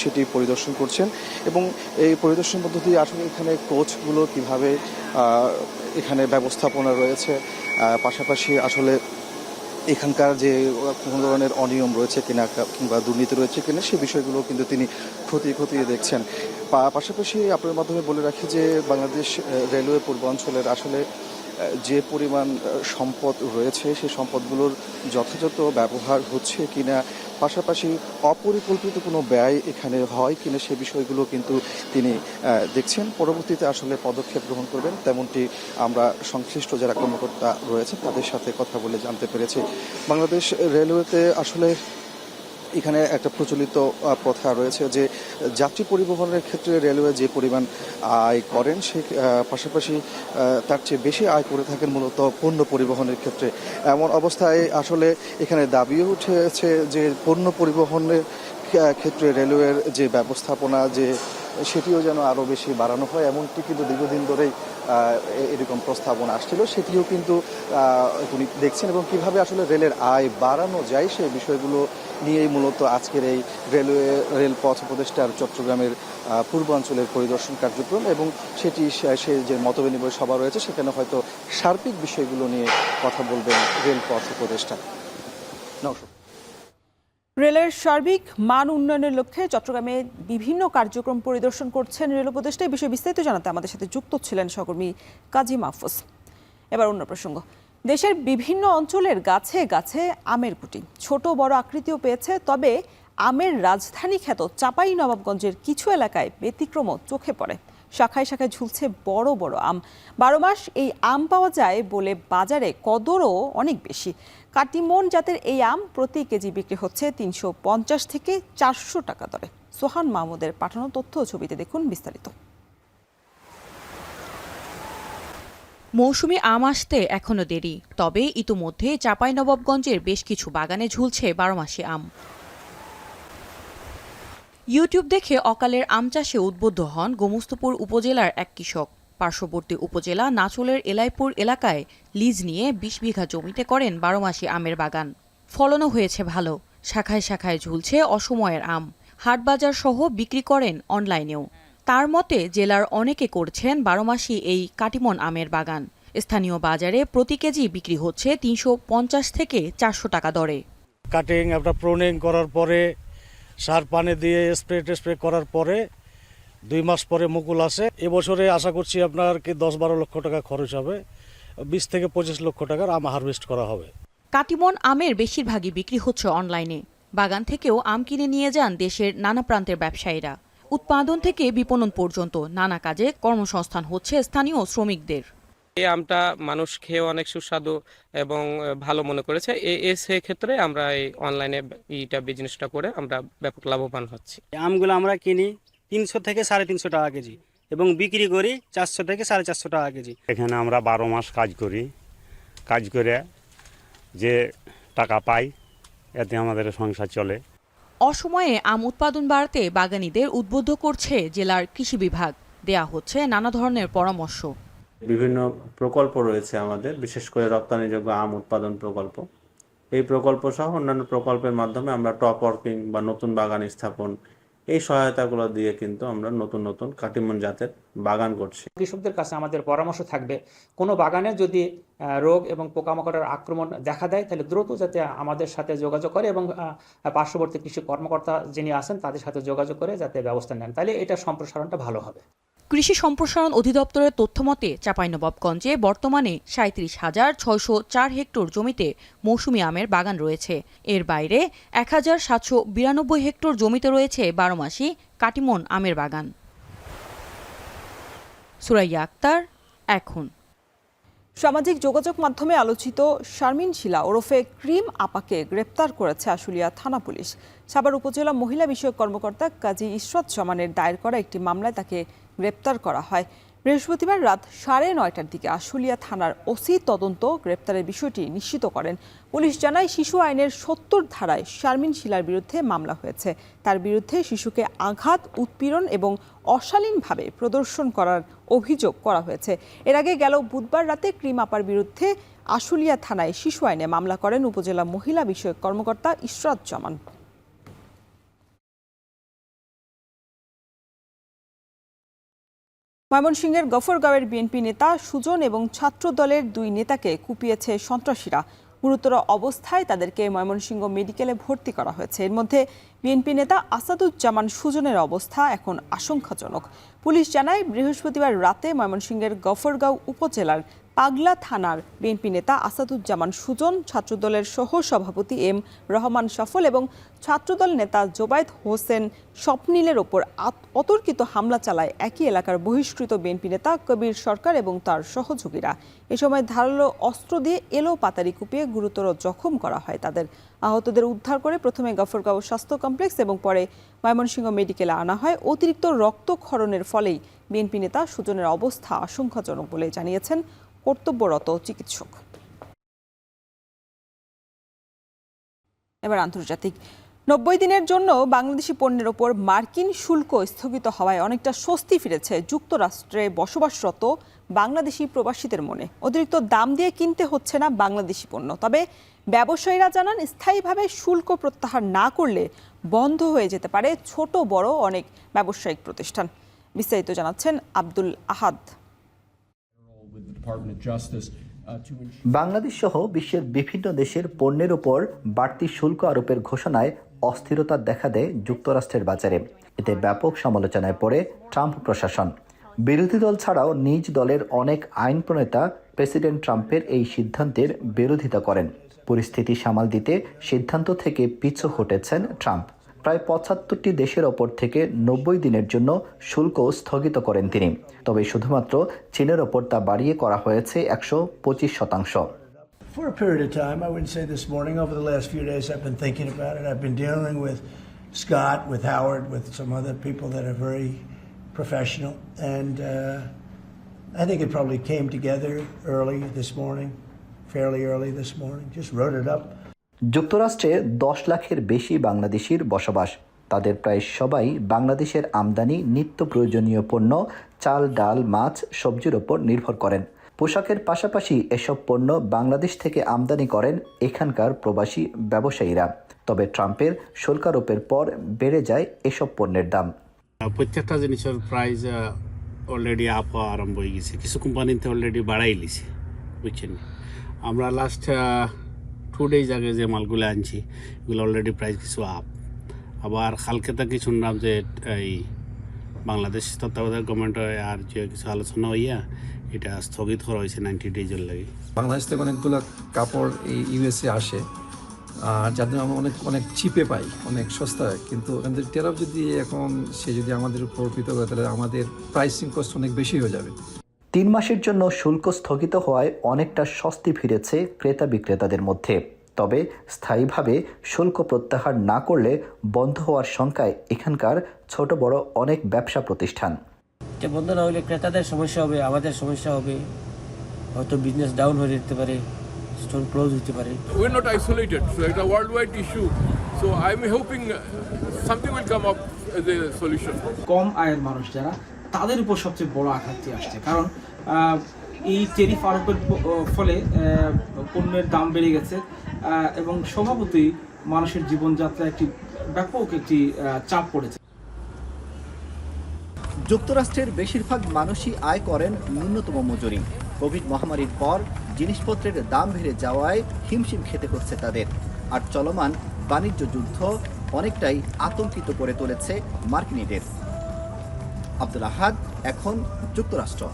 সেটি পরিদর্শন করছেন, এবং এই পরিদর্শন পদ্ধতি আসলে এখানে কোচগুলো কিভাবে এখানে ব্যবস্থাপনা রয়েছে, পাশাপাশি আসলে এখানকার যে কোনো ধরনের অনিয়ম রয়েছে কিনা কিংবা দুর্নীতি রয়েছে কিনা সেই বিষয়গুলো কিন্তু তিনি খতিয়ে দেখছেন। পাশাপাশি আপনার মাধ্যমে বলে রাখি যে বাংলাদেশ রেলওয়ে পূর্বাঞ্চলের আসলে যে পরিমাণ সম্পদ রয়েছে সেই সম্পদগুলোর যথাযথ ব্যবহার হচ্ছে কিনা, পাশাপাশি অপরিকল্পিত কোনো ব্যয় এখানে হয় কিনা সে বিষয়গুলো কিন্তু তিনি দেখছেন। পরবর্তীতে আসলে পদক্ষেপ গ্রহণ করবেন তেমনটি আমরা সংশ্লিষ্ট যারা কর্মকর্তা রয়েছে তাদের সাথে কথা বলে জানতে পেরেছি। বাংলাদেশ রেলওয়েতে আসলে এখানে একটা প্রচলিত প্রথা রয়েছে যে যাত্রী পরিবহনের ক্ষেত্রে রেলওয়ে যে পরিমাণ আয় করেন সে পাশাপাশি তার চেয়ে বেশি আয় করে থাকেন মূলত পণ্য পরিবহনের ক্ষেত্রে। এমন অবস্থায় আসলে এখানে দাবিও উঠেছে যে পণ্য পরিবহনের ক্ষেত্রে রেলওয়ের যে ব্যবস্থাপনা যে সেটিও যেন আরও বেশি বাড়ানো হয়, এমনটি কিন্তু দীর্ঘদিন ধরেই এরকম প্রস্তাবনা আসছিল, সেটিও কিন্তু তিনি দেখছেন এবং কিভাবে আসলে রেলের আয় বাড়ানো যায় সেই বিষয়গুলো নিয়েই মূলত আজকের এই রেলপথ উপদেষ্টার চট্টগ্রামের পূর্বাঞ্চলের পরিদর্শন কার্যক্রম এবং সেটি সে যে মতবিনিময় সভা রয়েছে সেখানে হয়তো সার্বিক বিষয়গুলো নিয়ে কথা বলবেন রেলপথ উপদেষ্টা। নমস্কার। রেলের সার্বিক মান উন্নয়নের লক্ষ্যে চট্টগ্রামে বিভিন্ন কার্যক্রম পরিদর্শন করছেন রেল উপদেষ্টা। এই বিষয়ে বিস্তারিত জানাতে আমাদের সাথে যুক্ত ছিলেন সহকর্মী কাজী মাহফুজ। এবার অন্য প্রসঙ্গ, দেশের বিভিন্ন অঞ্চলের গাছে গাছে আমের কুটি ছোট বড় আকৃতিও পেয়েছে, তবে আমের রাজধানী খ্যাত চাঁপাইনবাবগঞ্জের কিছু এলাকায় ব্যতিক্রমও চোখে পড়ে। শাখায় শাখায় ঝুলছে বড় বড় আম। 12 মাস এই আম পাওয়া যায় বলে বাজারে কদরও অনেক বেশি। কাটিমন জাতের এই আম প্রতি কেজি বিক্রি হচ্ছে 350 থেকে 400 টাকা দরে। সোহান মাহমুদের পাঠানো তথ্য ও ছবিতে দেখুন বিস্তারিত। মৌসুমী আম আসতে এখনো দেরি, তবে ইতোমধ্যে চাঁপাইনবাবগঞ্জের বেশ কিছু বাগানে ঝুলছে 12 মাসি আম। ইউটিউব দেখে অকালের আম চাষে উদ্বুদ্ধ হন গোমস্তাপুর উপজেলার এক কৃষক। পার্শ্ববর্তী উপজেলা নাচলের এলাইপুর এলাকায় লিজ নিয়ে 20 বিঘা জমিতে করেন 12 মাসি আমের বাগান। ফলনও হয়েছে ভালো, শাখায় শাখায় ঝুলছে অসময়ের আম। হাটবাজার সহ বিক্রি করেন অনলাইনেও। তার মতে জেলার অনেকে করছেন 12 মাসি এই কাটিমন আমের বাগান। স্থানীয় বাজারে প্রতি কেজি বিক্রি হচ্ছে 350 থেকে 400 টাকা দরে। কাটিং একটা প্রুনিং করার পরে সার পানি দিয়ে স্প্রে করার পরে 2 মাস পরে মুকুল আসে। এবছরে আশা করছি আপনার কি 10-12 লক্ষ টাকা খরচ হবে, 20 থেকে 25 লক্ষ টাকার আম হারভেস্ট করা হবে। কাটিমন আমের বেশিরভাগই বিক্রি হচ্ছে অনলাইনে। বাগান থেকেও আম কিনে নিয়ে যান দেশের নানা প্রান্তের ব্যবসায়ীরা। উৎপাদন থেকে বিপণন পর্যন্ত নানা কাজে কর্মসংস্থান হচ্ছে স্থানীয় শ্রমিকদের। এই আমটা মানুষ খেয়ে অনেক সুস্বাদু এবং ভালো মনে করেছে। সেক্ষেত্রে আমরা এই অনলাইনে বিজনেসটা করে আমরা ব্যাপক লাভবান হচ্ছি। আমগুলো আমরা কিনি 300 থেকে 350 টাকা কেজি এবং বিক্রি করি 400 থেকে 450 টাকা কেজি। এখানে আমরা 12 মাস কাজ করি, কাজ করে যে টাকা পাই এতে আমাদের সংসার চলে। অসময়ে আম উৎপাদন বাড়াতে বাগানীদের উদ্বুদ্ধ করছে জেলার কৃষি বিভাগ। দেয়া হচ্ছে নানা ধরনের পরামর্শ। বিভিন্ন প্রকল্প রয়েছে আমাদের, বিশেষ করে রপ্তানিযোগ্য আম উৎপাদন প্রকল্প। এই প্রকল্প সহ অন্যান্য প্রকল্পের মাধ্যমে আমরা টপ ওয়ার্কিং বা নতুন বাগান স্থাপন এই সহায়তাগুলো দিয়ে কিন্তু আমরা নতুন নতুন কাটিমন জাতের বাগান করছি। কৃষকদের কাছে আমাদের পরামর্শ থাকবে, কোনো বাগানে যদি রোগ এবং পোকামাকড়ের আক্রমণ দেখা দেয় তাহলে দ্রুত যাতে আমাদের সাথে যোগাযোগ করে এবং পার্শ্ববর্তী কৃষি কর্মকর্তা যিনি আছেন তাদের সাথে যোগাযোগ করে যাতে ব্যবস্থা নেন, তাহলে এটা সম্প্রসারণটা ভালো হবে। কৃষি সম্প্রসারণ অধিদপ্তরের তথ্যমতে চাঁপাইনবাবগঞ্জে বর্তমানে 37,604 হেক্টর জমিতে মৌসুমী আমের বাগান রয়েছে। এর বাইরে 1,792 হেক্টর জমিতে রয়েছে 12 মাসি কাটিমন আমের বাগান। সুরাইয়া আক্তার, এখন। সামাজিক যোগাযোগ মাধ্যমে আলোচিত শারমিন শিলা ওরফে ক্রিম আপাকে গ্রেপ্তার করেছে আশুলিয়া থানা পুলিশ। সাভার উপজেলা মহিলা বিষয়ক কর্মকর্তা কাজী ইশরাত জামানের দায়ের করা একটি মামলায় তাকে গ্রেপ্তার করা হয়। বৃহস্পতিবার রাত 9:30টার দিকে আশুলিয়া থানার ওসি তদন্ত গ্রেপ্তারের বিষয়টি নিশ্চিত করেন। পুলিশ জানায় শিশু আইনের 70 ধারায় শারমিন শিলার বিরুদ্ধে মামলা হয়েছে। তার বিরুদ্ধে শিশুকে আঘাত, উৎপীড়ন এবং অশালীনভাবে প্রদর্শন করার অভিযোগ করা হয়েছে। এর আগে গেল বুধবার রাতে ক্রিম আপার বিরুদ্ধে আশুলিয়া থানায় শিশু আইনে মামলা করেন উপজেলা মহিলা বিষয়ক কর্মকর্তা ইশরাত জামান। ময়মনসিংহের গফরগাঁওয়ের বিএনপি নেতা সুজন এবং ছাত্র দলের 2 নেতাকে কুপিয়েছে সন্ত্রাসীরা। গুরুতর অবস্থায় তাদেরকে ময়মনসিংহ মেডিকেলে ভর্তি করা হয়েছে। এর মধ্যে বিএনপি নেতা আসাদুজ্জামান সুজনের অবস্থা এখন আশঙ্কাজনক। পুলিশ জানায়, বৃহস্পতিবার রাতে ময়মনসিংহের গফরগাঁও উপজেলার পাগলা থানার বিএনপি নেতা আসাদুজ্জামান সুজন, ছাত্রদলের সহ সভাপতি এম রহমান সফল এবং ছাত্রদল নেতা জোবায়েদ হোসেন স্বপ্নিলের ওপর অতর্কিত হামলা চালায় একই এলাকার বহিষ্কৃত বিএনপি নেতা কবির সরকার এবং তার সহযোগীরা। এ সময় ধারালো অস্ত্র দিয়ে এলো পাতারি কুপিয়ে গুরুতর জখম করা হয় তাদের। আহতদের উদ্ধার করে প্রথমে গফরগাঁও স্বাস্থ্য কমপ্লেক্স এবং পরে ময়মনসিংহ মেডিকেলে আনা হয়। অতিরিক্ত রক্তক্ষরণের ফলেই বিএনপি নেতা সুজনের অবস্থা আশঙ্কাজনক বলে জানিয়েছেন কর্তব্যরত চিকিৎসক। এবার আন্তর্জাতিক। 90 দিনের জন্য বাংলাদেশি পণ্যের ওপর মার্কিন শুল্ক স্থগিত হওয়ায় অনেকটা স্বস্তি ফিরেছে যুক্তরাষ্ট্রে বসবাসরত বাংলাদেশি প্রবাসীদের মনে। অতিরিক্ত দাম দিয়ে কিনতে হচ্ছে না বাংলাদেশি পণ্য। তবে ব্যবসায়ীরা জানান, স্থায়ীভাবে শুল্ক প্রত্যাহার না করলে বন্ধ হয়ে যেতে পারে ছোট বড় অনেক ব্যবসায়িক প্রতিষ্ঠান। বিস্তারিত জানাচ্ছেন আব্দুল আহাদ। বাংলাদেশ সহ বিশ্বের বিভিন্ন দেশের পণ্যের উপর বাড়তি শুল্ক আরোপের ঘোষণায় অস্থিরতা দেখা দেয় যুক্তরাষ্ট্রের বাজারে। এতে ব্যাপক সমালোচনায় পড়ে ট্রাম্প প্রশাসন। বিরোধী দল ছাড়াও নিজ দলের অনেক আইন প্রণেতা প্রেসিডেন্ট ট্রাম্পের এই সিদ্ধান্তের বিরোধিতা করেন। পরিস্থিতি সামাল দিতে সিদ্ধান্ত থেকে পিছু হটেছেন ট্রাম্প। প্রায় 75টি দেশের ওপর থেকে 90 দিনের জন্য শুল্ক স্থগিত করেন তিনি। তবে শুধুমাত্র চীনের ওপর তা বাড়িয়ে করা হয়েছে 125%। For a period of time, I wouldn't say this morning, over the last few days I've been thinking about it. I've been dealing with Scott, with Howard, with some other people that are very professional, and I think it probably came together fairly early this morning, just wrote it up. যুক্তরাষ্ট্রে 10 লাখের বেশি বাংলাদেশির বসবাস। তাদের প্রায় সবাই বাংলাদেশের আমদানি নিত্য প্রয়োজনীয় পণ্য, চাল, ডাল, মাছ, সবজির ওপর নির্ভর করেন। পোশাকের পাশাপাশি এসব পণ্য বাংলাদেশ থেকে আমদানি করেন এখানকার প্রবাসী ব্যবসায়ীরা। তবে ট্রাম্পের শুল্কারোপের পর বেড়ে যায় এসব পণ্যের দাম। প্রত্যেকটা জিনিসের প্রাইস অলরেডি আপ হওয়া আরম্ভ হয়ে গেছে। কিছু কোম্পানিতে অলরেডি বাড়াই লিছে, বুঝছেন। আমরা লাস্ট 2 days আগে যে মালগুলো আনছি, এগুলো অলরেডি প্রাইস কিছু আপ। আবার কালকে থেকে শুনলাম যে এই বাংলাদেশ তত্ত্বাবধায়ক গভর্নমেন্ট আর যে কিছু আলোচনা হইয়া এটা স্থগিত করা হয়েছে 90 days লাগে। বাংলাদেশ থেকে অনেকগুলো কাপড় এই ইউএসএ আসে, যাদের আমরা অনেক চিপে পাই, অনেক সস্তা। কিন্তু আমাদের টেরাফ যদি এখন সে যদি আমাদের উপর অর্পিত করে, তাহলে আমাদের প্রাইসিং কস্ট অনেক বেশি হয়ে যাবে। 3 মাসের জন্য শুল্ক স্থগিত হওয়ায় অনেকটা স্বস্তি ফিরেছে ক্রেতা বিক্রেতাদের মধ্যে। তবে স্থায়ীভাবে শুল্ক প্রত্যাহার না করলে বন্ধ হওয়ার শঙ্কায় এখানকার ছোট বড় অনেক ব্যবসা প্রতিষ্ঠান। বন্ধ না হলে ক্রেতাদের সমস্যা হবে, আমাদের সমস্যা হবে, হয়তো বিজনেস ডাউন হয়ে যেতে পারে, স্টোর ক্লোজ হতে পারে। We are not isolated, so it's a worldwide issue. So I'm hoping something will come up as a solution. কম আয়ের মানুষ যারা, তাদের উপর সবচেয়ে বড় আঘাতটি আসছে। কারণ এই ট্যারিফ আরোপের ফলে পণ্যের দাম বেড়ে গেছে এবং স্বভাবতই মানুষের জীবনযাত্রা ব্যাপক একটি চাপ পড়েছে। যুক্তরাষ্ট্রের বেশিরভাগ মানুষই আয় করেন ন্যূনতম মজুরি। কোভিড মহামারীর পর জিনিসপত্রের দাম বেড়ে যাওয়ায় হিমশিম খেতে হচ্ছে তাদের। আর চলমান বাণিজ্য যুদ্ধ অনেকটাই আতঙ্কিত করে তুলেছে মার্কিনীদের। আব্দুল আহাদ, এখন যুক্তরাষ্ট্র।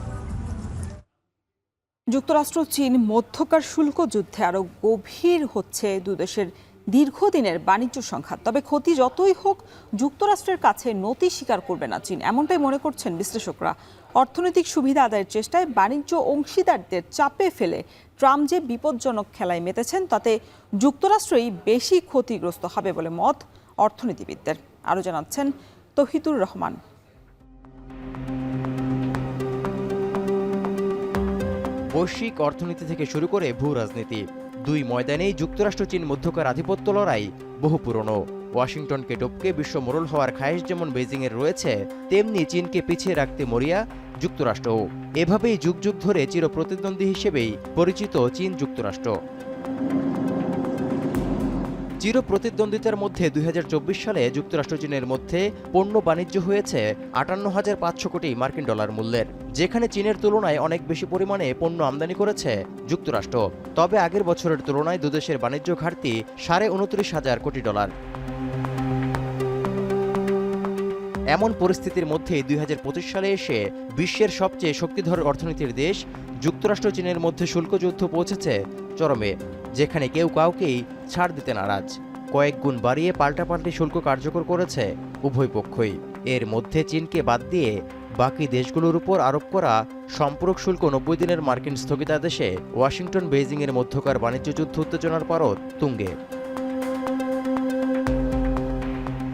যুক্তরাষ্ট্র চীন মধ্যকার শুল্ক যুদ্ধে আরও গভীর হচ্ছে দুদেশের দীর্ঘদিনের বাণিজ্য সংঘাত। তবে ক্ষতি যতই হোক, যুক্তরাষ্ট্রের কাছে নতি স্বীকার করবে না চীন, এমনটাই মনে করছেন বিশ্লেষকরা। অর্থনৈতিক সুবিধা আদায়ের চেষ্টায় বাণিজ্য অংশীদারদের চাপে ফেলে ট্রাম্প যে বিপজ্জনক খেলায় মেতেছেন, তাতে যুক্তরাষ্ট্রই বেশি ক্ষতিগ্রস্ত হবে বলে মত অর্থনীতিবিদদের। আরও জানাচ্ছেন তৌহিদুর রহমান। বৈশ্বিক অর্থনীতি থেকে শুরু করে ভূ রাজনীতি, 2 ময়দানেই যুক্তরাষ্ট্র চীন মধ্যকার আধিপত্য লড়াই বহু পুরনো। ওয়াশিংটনকে টপকে বিশ্ব মোড়ল হওয়ার খায়েশ যেমন বেজিংয়ের রয়েছে, তেমনি চীনকে পিছিয়ে রাখতে মরিয়া যুক্তরাষ্ট্রও। এভাবেই যুগ যুগ ধরে চিরপ্রতিদ্বন্দ্বী হিসেবেই পরিচিত চীন যুক্তরাষ্ট্র। চির প্রতিদ্বন্দ্বিতার মধ্যে 2024 সালে যুক্তরাষ্ট্র চীনের মধ্যে পণ্য বাণিজ্য হয়েছে 58,500 কোটি মার্কিন ডলার মূল্যের, যেখানে চীনের তুলনায় অনেক বেশি পরিমাণে পণ্য আমদানি করেছে যুক্তরাষ্ট্র। তবে আগের বছরের তুলনায় দুদেশের বাণিজ্য ঘাটতি $29,500 কোটি ডলার। এমন পরিস্থিতির মধ্যেই 2025 সালে এসে বিশ্বের সবচেয়ে শক্তিধর অর্থনীতির দেশ যুক্তরাষ্ট্র চীনের মধ্যে শুল্ক যুদ্ধ পৌঁছেছে চরমে, যেখানে কেউ কাউকেই ছাড় দিতে নারাজ। কয়েক গুণ বাড়িয়ে পাল্টাপাল্টি শুল্ক কার্যকর করেছে উভয় পক্ষই। এর মধ্যে চীনকে বাদ দিয়ে বাকি দেশগুলোর উপর আরোপ করা সম্পূরক শুল্ক 90 দিনের মার্কিন স্থগিতাদেশে ওয়াশিংটন বেইজিংয়ের মধ্যকার বাণিজ্য যুদ্ধ উত্তেজনার পারদ তুঙ্গে।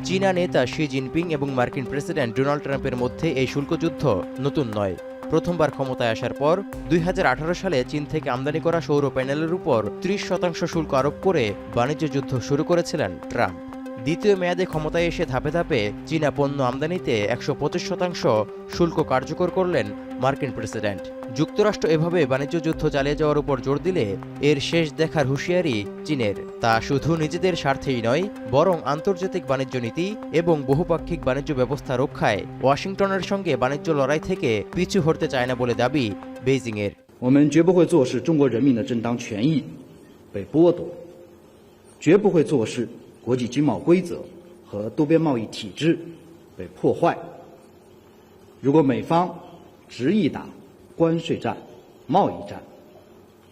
চীনা নেতা শি জিনপিং এবং মার্কিন প্রেসিডেন্ট ডোনাল্ড ট্রাম্পের মধ্যে এই শুল্কযুদ্ধ নতুন নয়। প্রথমবার ক্ষমতায় আসার পর 2018 সালে চীন থেকে আমদানি করা সৌর প্যানেলের উপর 30% শুল্ক আরোপ করে বাণিজ্য যুদ্ধ শুরু করেছিলেন ট্রাম্প। দ্বিতীয় মেয়াদে ক্ষমতায় এসে ধাপে ধাপে চীনা পণ্য আমদানিতে 125% শুল্ক কার্যকর করলেন মার্কিন প্রেসিডেন্ট। যুক্তরাষ্ট্র এভাবে বাণিজ্য যুদ্ধ চালিয়ে যাওয়ার উপর জোর দিলে এর শেষ দেখার হুঁশিয়ারি চীনের। তা শুধু নিজেদের স্বার্থেই নয়, বরং আন্তর্জাতিক বাণিজ্য নীতি এবং বহুপাক্ষিক বাণিজ্য ব্যবস্থা রক্ষায় ওয়াশিংটনের সঙ্গে বাণিজ্য লড়াই থেকে পিছু হটতে চায় না বলে দাবি বেইজিংয়ের। 我们绝不会坐视中国人民的正当权益被剥夺，绝不会坐视国际经贸规则和多边贸易体制被破坏。如果美方执意打关税战、贸易战，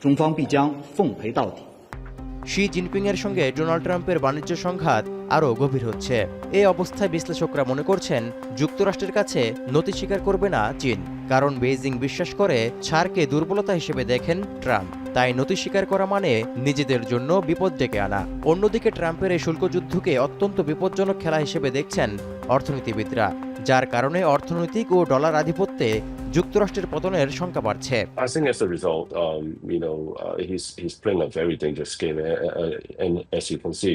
中方必将奉陪到底。শি জিনপিংয়ের সঙ্গে ডোনাল্ড ট্রাম্পের বাণিজ্য সংঘাত আরও গভীর হচ্ছে। এই অবস্থায় বিশ্লেষকরা মনে করছেন যুক্তরাষ্ট্রের কাছে নতি স্বীকার করবে না চীন, কারণ বেইজিং বিশ্বাস করে ছাড়কে দুর্বলতা হিসেবে দেখেন ট্রাম্প। তাই নতি স্বীকার করা মানে নিজেদের জন্য বিপদ ডেকে আনা। অন্যদিকে ট্রাম্পের এই শুল্কযুদ্ধকে অত্যন্ত বিপজ্জনক খেলা হিসেবে দেখছেন অর্থনীতিবিদরা, যার কারণে অর্থনৈতিক ও ডলার আধিপত্যে যুক্তরাষ্ট্রের পতনের শঙ্কা বাড়ছে। I think as a result, he's playing a very dangerous game, and as you can see,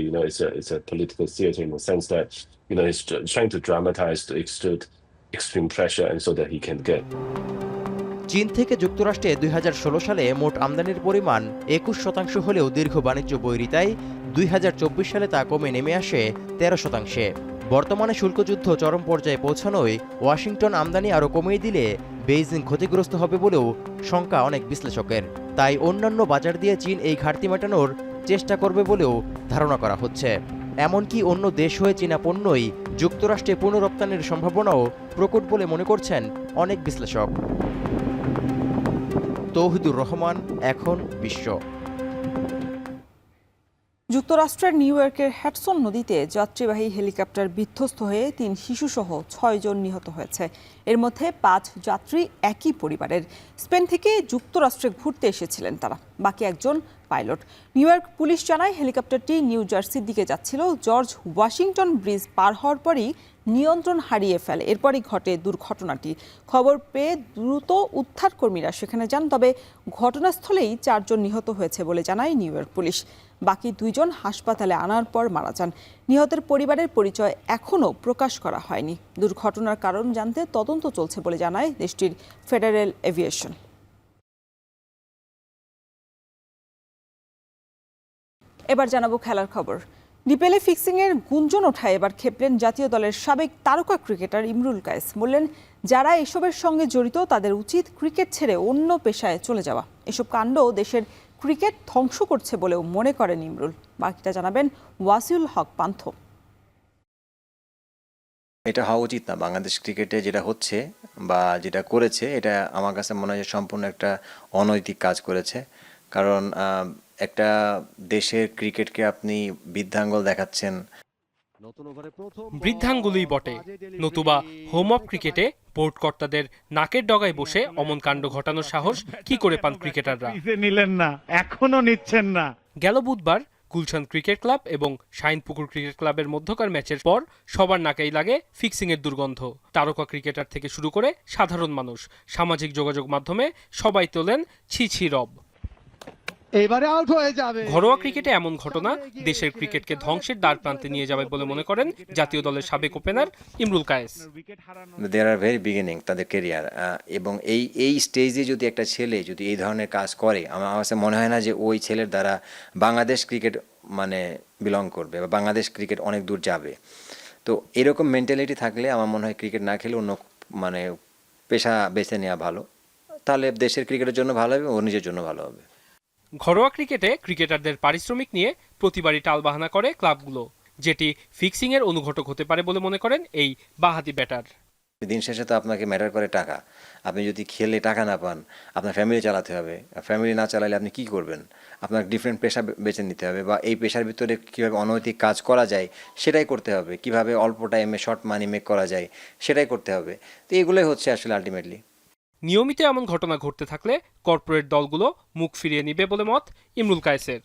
it's a political theater in the sense that he's trying to dramatize to exert extreme pressure, and so that he can get. চীন থেকে যুক্তরাষ্ট্রে 2016 সালে মোট আমদানির পরিমাণ 21% হলেও দীর্ঘ বাণিজ্য বৈরিতায় 2024 সালে তা কমে নেমে আসে 13%। বর্তমানে শুল্কযুদ্ধ চরম পর্যায়ে পৌঁছানোয় ওয়াশিংটন আমদানি আরও কমিয়ে দিলে বেইজিং ক্ষতিগ্রস্ত হবে বলেও শঙ্কা অনেক বিশ্লেষকের। তাই অন্যান্য বাজার দিয়ে চীন এই ঘাটতি মেটানোর চেষ্টা করবে বলেও ধারণা করা হচ্ছে। এমনকি অন্য দেশ হয়ে চীনা পণ্যই যুক্তরাষ্ট্রে পুনরপ্তানির সম্ভাবনাও প্রকট বলে মনে করছেন অনেক বিশ্লেষক। তৌহিদুর রহমান, এখন বিশ্ব। যুক্তরাষ্ট্রের নিউ ইয়র্কের হ্যাডসন নদীতে যাত্রীবাহী হেলিকপ্টার বিধ্বস্ত হয়ে 3 শিশুসহ 6 জন নিহত হয়েছে। এর মধ্যে 5 যাত্রী একই পরিবারের। স্পেন থেকে যুক্তরাষ্ট্রে ঘুরতে এসেছিলেন তারা, বাকি একজন পাইলট। নিউ ইয়র্ক পুলিশ জানায় হেলিকপ্টারটি নিউ জার্সির দিকে যাচ্ছিল। জর্জ ওয়াশিংটন ব্রিজ পার হওয়ার পরই নিয়ন্ত্রণ হারিয়ে ফেলে। এরপরই ঘটে দুর্ঘটনাটি। খবর পেয়ে দ্রুত উদ্ধারকর্মীরা সেখানে যান, তবে ঘটনাস্থলেই 4 জন নিহত হয়েছে বলে জানায় নিউ ইয়র্ক পুলিশ। বাকি 2 জন হাসপাতালে আনার পর মারা যান। নিহতের পরিবারের পরিচয় এখনও প্রকাশ করা হয়নি। দুর্ঘটনার কারণ জানতে তদন্ত চলছে বলে জানায় দেশটির ফেডারেল এভিয়েশন। এবার জানাবো খেলার খবর। ডিপিএলে ফিক্সিংয়ের গুঞ্জন ওঠায় এবার খেপলেন জাতীয় দলের সাবেক তারকা ক্রিকেটার ইমরুল কায়েস। বললেন, যারা এসবের সঙ্গে জড়িত তাদের উচিত ক্রিকেট ছেড়ে অন্য পেশায় চলে যাওয়া। এসব কাণ্ড দেশের ক্রিকেট ধ্বংস করছে বলেও মনে করেন ইমরুল। বাকিটা জানাবেন ওয়াসিউল হক পান্থ। এটা হওয়া উচিত না। বাংলাদেশ ক্রিকেটে যেটা হচ্ছে বা যেটা করেছে, এটা আমার কাছে মনে হয় সম্পূর্ণ একটা অনৈতিক কাজ করেছে। কারণ একটা দেশের ক্রিকেটকে আপনি বৃদ্ধাঙ্গুল দেখাচ্ছেন। বৃদ্ধাঙ্গুলই বটে, নতুবা হোম অফ ক্রিকেটে বোর্ড কর্তাদের নাকের ডগায় বসে অমন কাণ্ড ঘটানোর সাহস কি করে পান ক্রিকেটাররা? নিলেন না, এখনো নিচ্ছেন না। গেল বুধবার গুলশান ক্রিকেট ক্লাব এবং শাইনপুকুর ক্রিকেট ক্লাবের মধ্যকার ম্যাচের পর সবার নাকেই লাগে ফিক্সিংয়ের দুর্গন্ধ। তারকা ক্রিকেটার থেকে শুরু করে সাধারণ মানুষ, সামাজিক যোগাযোগ মাধ্যমে সবাই তোলেন ছি ছি রব। এবারে আউট হয়ে যাবে। ঘরোয়া ক্রিকেটে এমন ঘটনা দেশের ক্রিকেটকে ধ্বংসের দ্বার প্রান্তে নিয়ে যাবে বলে মনে করেন জাতীয় দলের সাবেক opener Imrul Kayes. They are very beginning তাদের কেরিয়ার, এবং এই স্টেজে যদি একটা ছেলে যদি এই ধরনের কাজ করে, আমার কাছে মনে হয় না যে ওই ছেলের দ্বারা বাংলাদেশ ক্রিকেট বিলং করবে বা বাংলাদেশ ক্রিকেট অনেক দূর যাবে। তো এরকম মেন্টালিটি থাকলে আমার মনে হয় ক্রিকেট না খেলে অন্য মানে পেশা বেছে নেওয়া ভালো, তাহলে দেশের ক্রিকেটের জন্য ভালো হবে ও নিজের জন্য ভালো হবে। ঘরোয়া ক্রিকেটে ক্রিকেটারদের পারিশ্রমিক নিয়ে প্রতিবারই টালবাহানা করে ক্লাবগুলো, যেটি ফিক্সিংয়ের অনুঘটক হতে পারে বলে মনে করেন এই বাঁহাতি ব্যাটার। দিন শেষে তো আপনাকে ম্যাটার করে টাকা। আপনি যদি খেলে টাকা না পান, আপনার ফ্যামিলি চালাতে হবে। ফ্যামিলি না চালালে আপনি কি করবেন? আপনার ডিফারেন্ট পেশা বেছে নিতে হবে, বা এই পেশার ভিতরে কীভাবে অনৈতিক কাজ করা যায় সেটাই করতে হবে। কিভাবে অল্প টাইমে শর্ট মানি মেক করা যায় সেটাই করতে হবে। তো এগুলোই হচ্ছে আসলে আলটিমেটলি। নিয়মিত এমন ঘটনা ঘটতে থাকলে কর্পোরেট দলগুলো মুখ ফিরিয়ে নিবে বলে মত ইমরুল কায়েসের।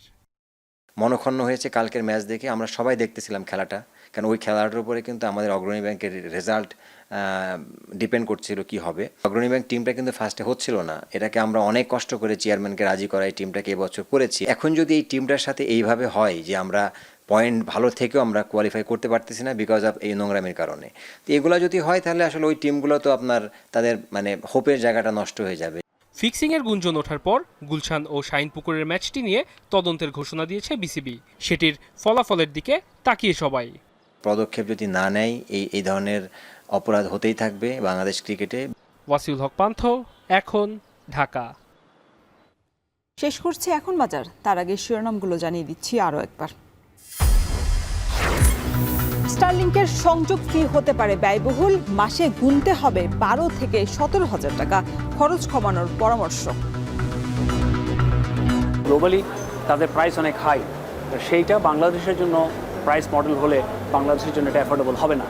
মনক্ষুণ্ণ হয়েছে কালকের ম্যাচ দেখে, আমরা সবাই দেখতেছিলাম খেলাটা, কারণ ওই খেলাটার উপরে কিন্তু আমাদের অগ্রণী ব্যাংকের রেজাল্ট ডিপেন্ড করছিল কি হবে। অগ্রণী ব্যাংক টিমটা কিন্তু ফার্স্টে হচ্ছিল না, এটাকে আমরা অনেক কষ্ট করে চেয়ারম্যানকে রাজি করা এই টিমটাকে এবছর করেছি। এখন যদি এই টিমটার সাথে এইভাবে হয় যে আমরা পয়েন্ট ভালো থেকেও আমরা কোয়ালিফাই করতে পারতেছি না বিকজ অফ এই নোংরামির কারণে, তো এগুলো যদি হয় তাহলে আসলে ওই টিমগুলো তো আপনার তাদের মানে হোপের জায়গাটা নষ্ট হয়ে যাবে। ফিক্সিংয়ের গুঞ্জন ওঠার পর গুলশান ও শাহিনপুকুরের ম্যাচটি নিয়ে তদন্তের ঘোষণা দিয়েছে বিসিবি। সেটির ফলাফলের দিকে তাকিয়ে সবাই। পদক্ষেপ যদি না নেয় এই ধরনের অপরাধ হতেই থাকবে বাংলাদেশ ক্রিকেটে। ওয়াসিউল হক পান্থ, এখন, ঢাকা। শেষ করছি এখন বাজার, তার আগে শিরোনামগুলো জানিয়ে দিচ্ছি আরও একবার। স্টারলিংকের সংযোগ ফি হতে পারে ব্যয়বহুল, মাসে গুনতে হবে 12 থেকে 17,000 টাকা, খরচ কমানোর পরামর্শ। গ্লোবালি তাদের প্রাইস অনেক হাই, সেইটা বাংলাদেশের জন্য প্রাইস মডেল হলে বাংলাদেশের জন্য এটা অ্যাফোর্ডেবল হবে না।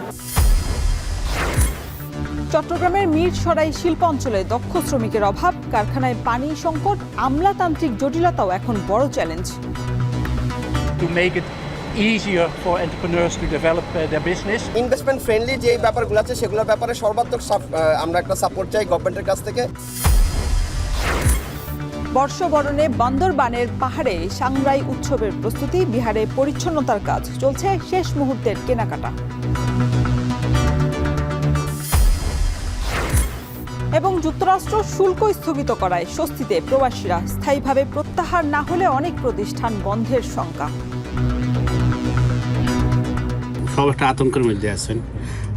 চট্টগ্রামের মিরসরাই শিল্প অঞ্চলে দক্ষ শ্রমিকের অভাব, কারখানায় পানি সংকট, আমলাতান্ত্রিক জটিলতাও এখন বড় challenge. To make it easier for entrepreneurs to develop their business. Investment friendly যে ব্যাপারগুলো আছে সেগুলোর ব্যাপারে সর্বাত্মক আমরা একটা সাপোর্ট চাই গভর্নমেন্টের কাছ থেকে। বর্ষবরণে বান্দরবানের পাহাড়ে সাংরাই উৎসবের প্রস্তুতি, বিহারে পরিচ্ছন্নতার কাজ চলছে, শেষ মুহূর্তের কেনাকাটা। এবং যুক্তরাষ্ট্র শুল্ক স্থগিত করায় স্বস্তিতে প্রবাসীরা, স্থায়ীভাবে প্রত্যাহার না হলে অনেক প্রতিষ্ঠান বন্ধের শঙ্কা। সব একটা আতঙ্কের মধ্যে আছেন,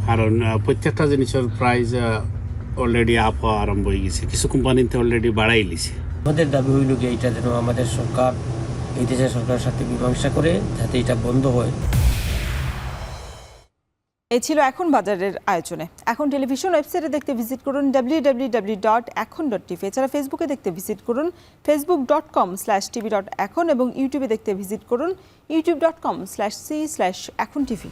কারণ প্রত্যেকটা জিনিসের প্রাইস অলরেডি আপ হওয়া আরম্ভ হয়ে গেছে, কিছু কোম্পানিতে অলরেডি বাড়াই লিছে। আমাদের দাবি হইল কি এটা যেন আমাদের সরকার এই দেশের সরকারের সাথে মীমাংসা করে যাতে এটা বন্ধ হয়। এই ছিল এখন বাজারের আয়োজনে। এখন টেলিভিশন ওয়েবসাইটে দেখতে ভিজিট করুন www.ekhon.tv। এছাড়া ফেসবুকে দেখতে ভিজিট করুন facebook.com/tv.ekhon এবং ইউটিউবে দেখতে ভিজিট করুন youtube.com/c/ekhon tv।